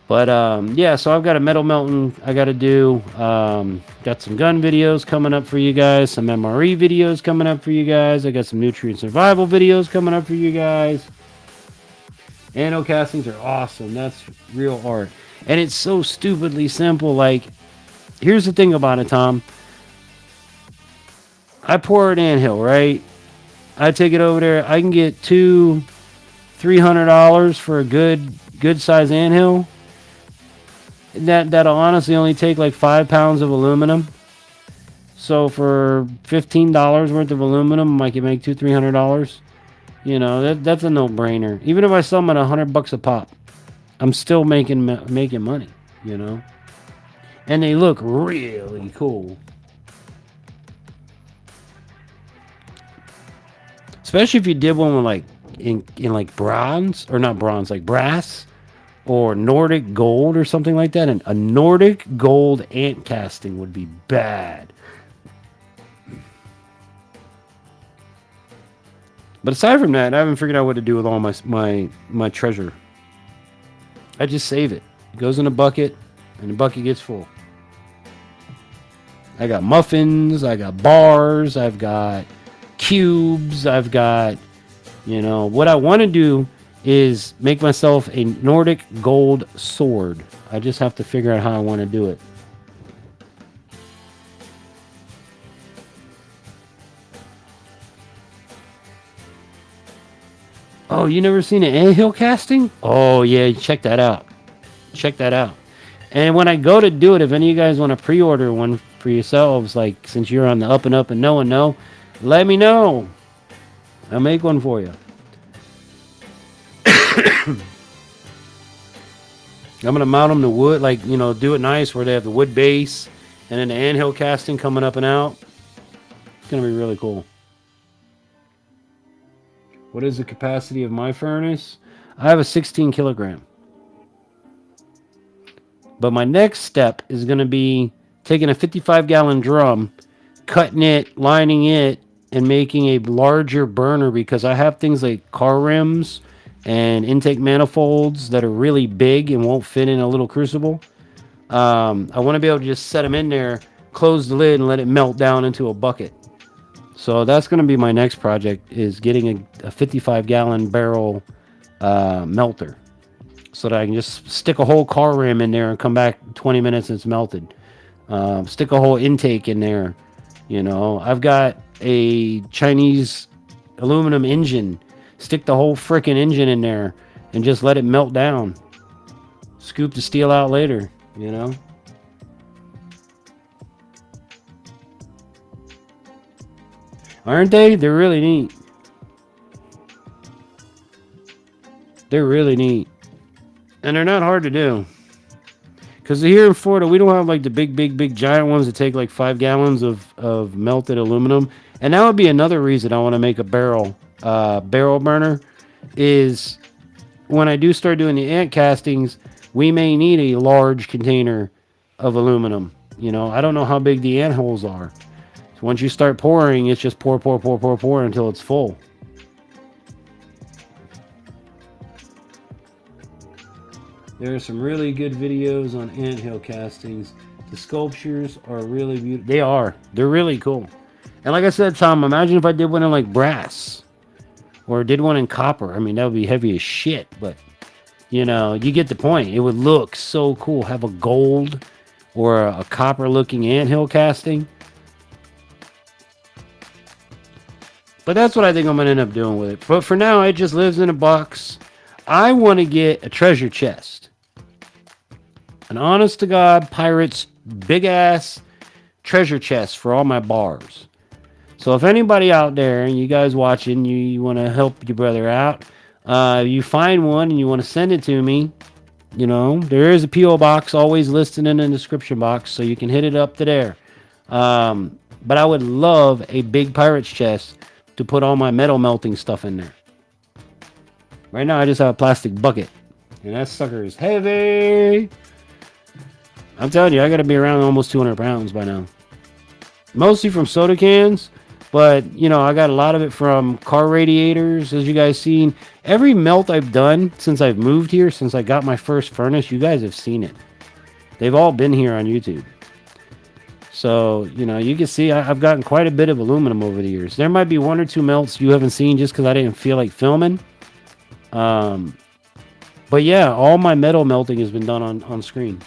But yeah, so I've got a metal melting I got to do. Got some gun videos coming up for you guys. Some MRE videos coming up for you guys. I got some nutrient survival videos coming up for you guys. Anno castings are awesome. That's real art. And it's so stupidly simple. Like, here's the thing about it, Tom. I pour an anthill, right? I take it over there. I can get $200-$300 for a good size anthill. That'll honestly only take like 5 pounds of aluminum. So for $15 worth of aluminum, I can make $200-$300. You know, that's a no-brainer. Even if I sell them at $100 a pop, I'm still making money. You know, and they look really cool. Especially if you did one with like in like bronze, or not bronze, like brass or Nordic gold or something like that. And a Nordic gold ant casting would be bad. But aside from that, I haven't figured out what to do with all my treasure. I just save it. It goes in a bucket, and the bucket gets full. I got muffins, I got bars, I've got cubes, I've got, you know, what I want to do is make myself a Nordic gold sword. I just have to figure out how I want to do it. Oh, you never seen an anthill casting? Oh, yeah, check that out. Check that out. And when I go to do it, if any of you guys want to pre-order one for yourselves, like since you're on the up and up and no, let me know. I'll make one for you. I'm going to mount them to wood, like, you know, do it nice where they have the wood base and then the anthill casting coming up and out. It's going to be really cool. What is the capacity of my furnace? I have a 16 kilogram. But my next step is going to be taking a 55-gallon drum, cutting it, lining it, and making a larger burner, because I have things like car rims and intake manifolds that are really big and won't fit in a little crucible. I want to be able to just set them in there, close the lid, and let it melt down into a bucket. So that's going to be my next project, is getting a 55-gallon barrel melter, so that I can just stick a whole car rim in there and come back 20 minutes and it's melted. Stick a whole intake in there. You know, I've got a Chinese aluminum engine. Stick the whole freaking engine in there and just let it melt down. Scoop the steel out later, you know. Aren't they? They're really neat. They're really neat. And they're not hard to do. Because here in Florida, we don't have like the big giant ones that take like 5 gallons of melted aluminum. And that would be another reason I want to make a barrel burner, is when I do start doing the ant castings, we may need a large container of aluminum. You know, I don't know how big the ant holes are. So once you start pouring, it's just pour until it's full. There are some really good videos on anthill castings. The sculptures are really beautiful. They are. They're really cool. And like I said, Tom, imagine if I did one in like brass, or did one in copper. I mean, that would be heavy as shit, but you know, you get the point. It would look so cool. Have a gold or a copper looking anthill casting. But that's what I think I'm going to end up doing with it. But for now, it just lives in a box. I want to get a treasure chest. An honest to God pirate's big ass treasure chest for all my bars. So if anybody out there, and you guys watching, you want to help your brother out, you find one and you want to send it to me, You know, there is a P.O. box always listed in the description box, so you can hit it up to there. But I would love a big pirate's chest to put all my metal melting stuff in there. Right now, I just have a plastic bucket, and that sucker is heavy. I'm telling you, I got to be around almost 200 pounds by now. Mostly from soda cans, but, you know, I got a lot of it from car radiators, as you guys seen. Every melt I've done since I've moved here, since I got my first furnace, you guys have seen it. They've all been here on YouTube. So, you know, you can see I've gotten quite a bit of aluminum over the years. There might be one or two melts you haven't seen just because I didn't feel like filming. But yeah, all my metal melting has been done on screen.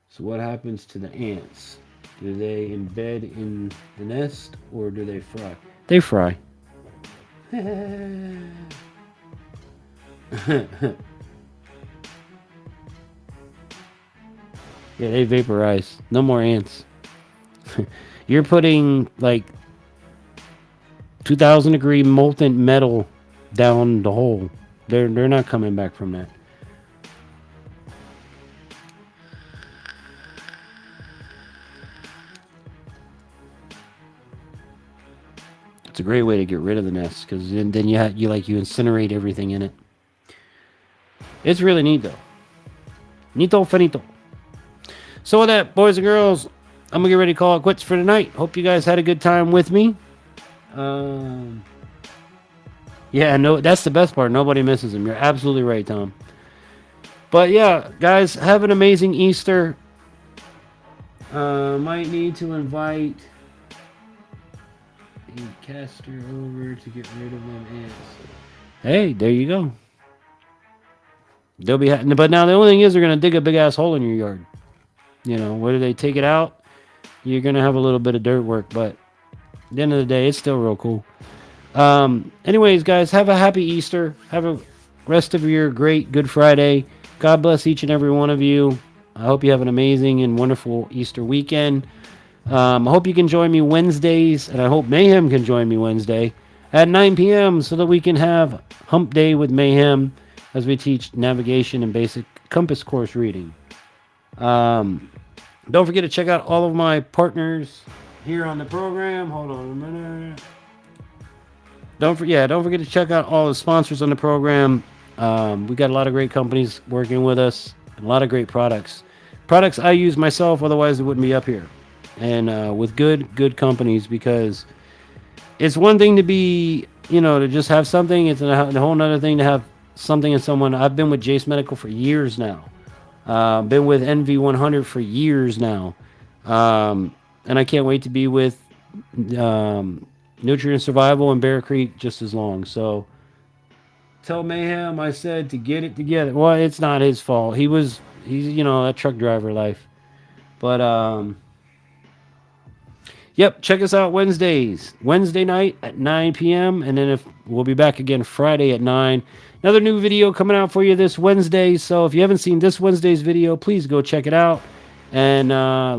So what happens to the ants? Do they embed in the nest or do they fry? They fry. Yeah, they vaporize. No more ants. You're putting like 2,000 degree molten metal down the hole. They're not coming back from that. It's a great way to get rid of the nest because then you incinerate everything in it. It's really neat though. Nito finito. So with that, boys and girls, I'm gonna get ready to call it quits for tonight. Hope you guys had a good time with me. Yeah, no, that's the best part. Nobody misses them. You're absolutely right, Tom. But yeah, guys, have an amazing Easter. Might need to invite a caster over to get rid of them ants. Hey, there you go. They'll be, but now the only thing is they're gonna dig a big ass hole in your yard. You know, whether they take it out, you're gonna have a little bit of dirt work, but at the end of the day, it's still real cool. Anyways, guys, have a happy Easter. Have a rest of your great Good Friday. God bless each and every one of you. I hope you have an amazing and wonderful Easter weekend. I hope you can join me Wednesdays, and I hope Mayhem can join me Wednesday at 9 p.m. so that we can have Hump Day with Mayhem as we teach navigation and basic compass course reading. Don't forget to check out all of my partners here on the program. Hold on a minute. Don't forget to check out all the sponsors on the program. We got a lot of great companies working with us, and a lot of great products. Products I use myself, otherwise it wouldn't be up here. And with good companies, because it's one thing to be, to just have something. It's a whole other thing to have something in someone. I've been with Jase Medical for years now. Been with NV100 for years now. And I can't wait to be with Nutrient Survival and Bear Creek just as long. So tell Mayhem I said to get it together. Well, it's not his fault. He's that truck driver life. But yep, check us out Wednesday night at 9 p.m. And then we'll be back again Friday at 9. Another new video coming out for you this Wednesday. So if you haven't seen this Wednesday's video, please go check it out. And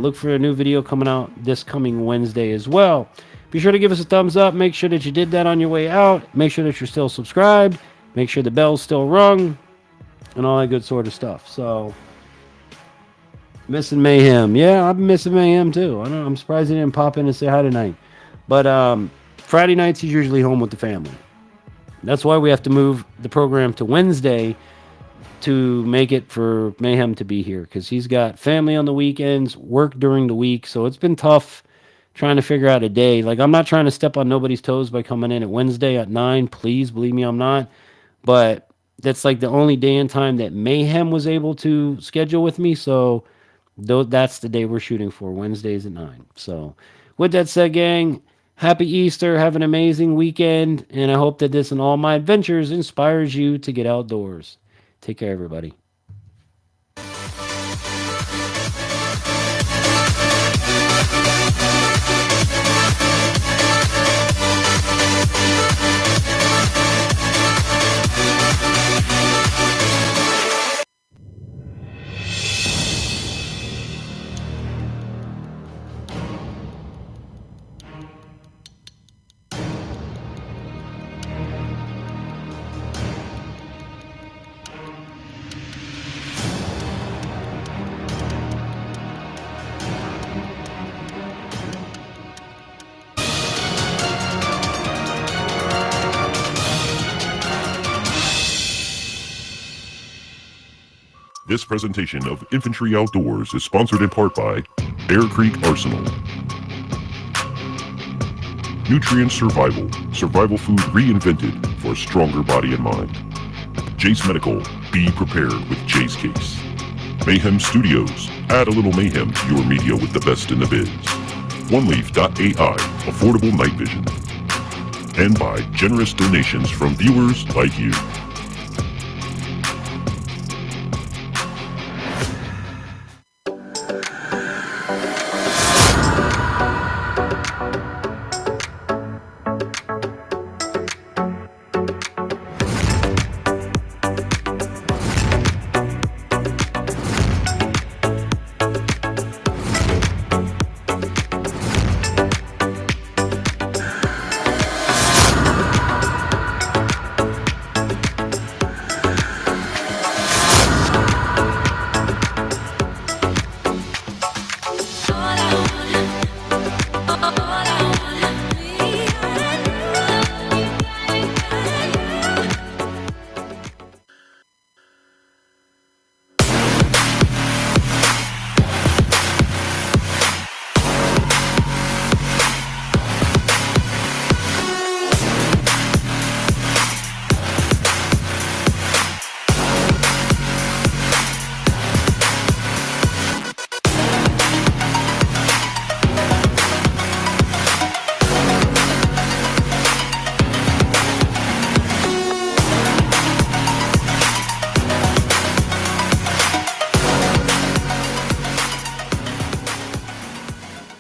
look for a new video coming out this coming Wednesday as well. Be sure to give us a thumbs up. Make sure that you did that on your way out. Make sure that you're still subscribed. Make sure the bell's still rung. And all that good sort of stuff. So, missing Mayhem. Yeah, I'm missing Mayhem too. I'm surprised he didn't pop in and say hi tonight. But Friday nights he's usually home with the family. That's why we have to move the program to Wednesday to make it for Mayhem to be here, because he's got family on the weekends, work during the week, so it's been tough trying to figure out a day. Like, I'm not trying to step on nobody's toes by coming in at Wednesday at 9. Please believe me, I'm not. But that's like the only day and time that Mayhem was able to schedule with me, so that's the day we're shooting for, Wednesdays at 9. So with that said, gang, happy Easter, have an amazing weekend, and I hope that this and all my adventures inspires you to get outdoors. Take care, everybody. This presentation of Infantry Outdoors is sponsored in part by Bear Creek Arsenal, Nutrient Survival, survival food reinvented for a stronger body and mind. Jase Medical, be prepared with Jase Case. Mayhem Studios, add a little mayhem to your media with the best in the biz. Oneleaf.al, affordable night vision. And by generous donations from viewers like you.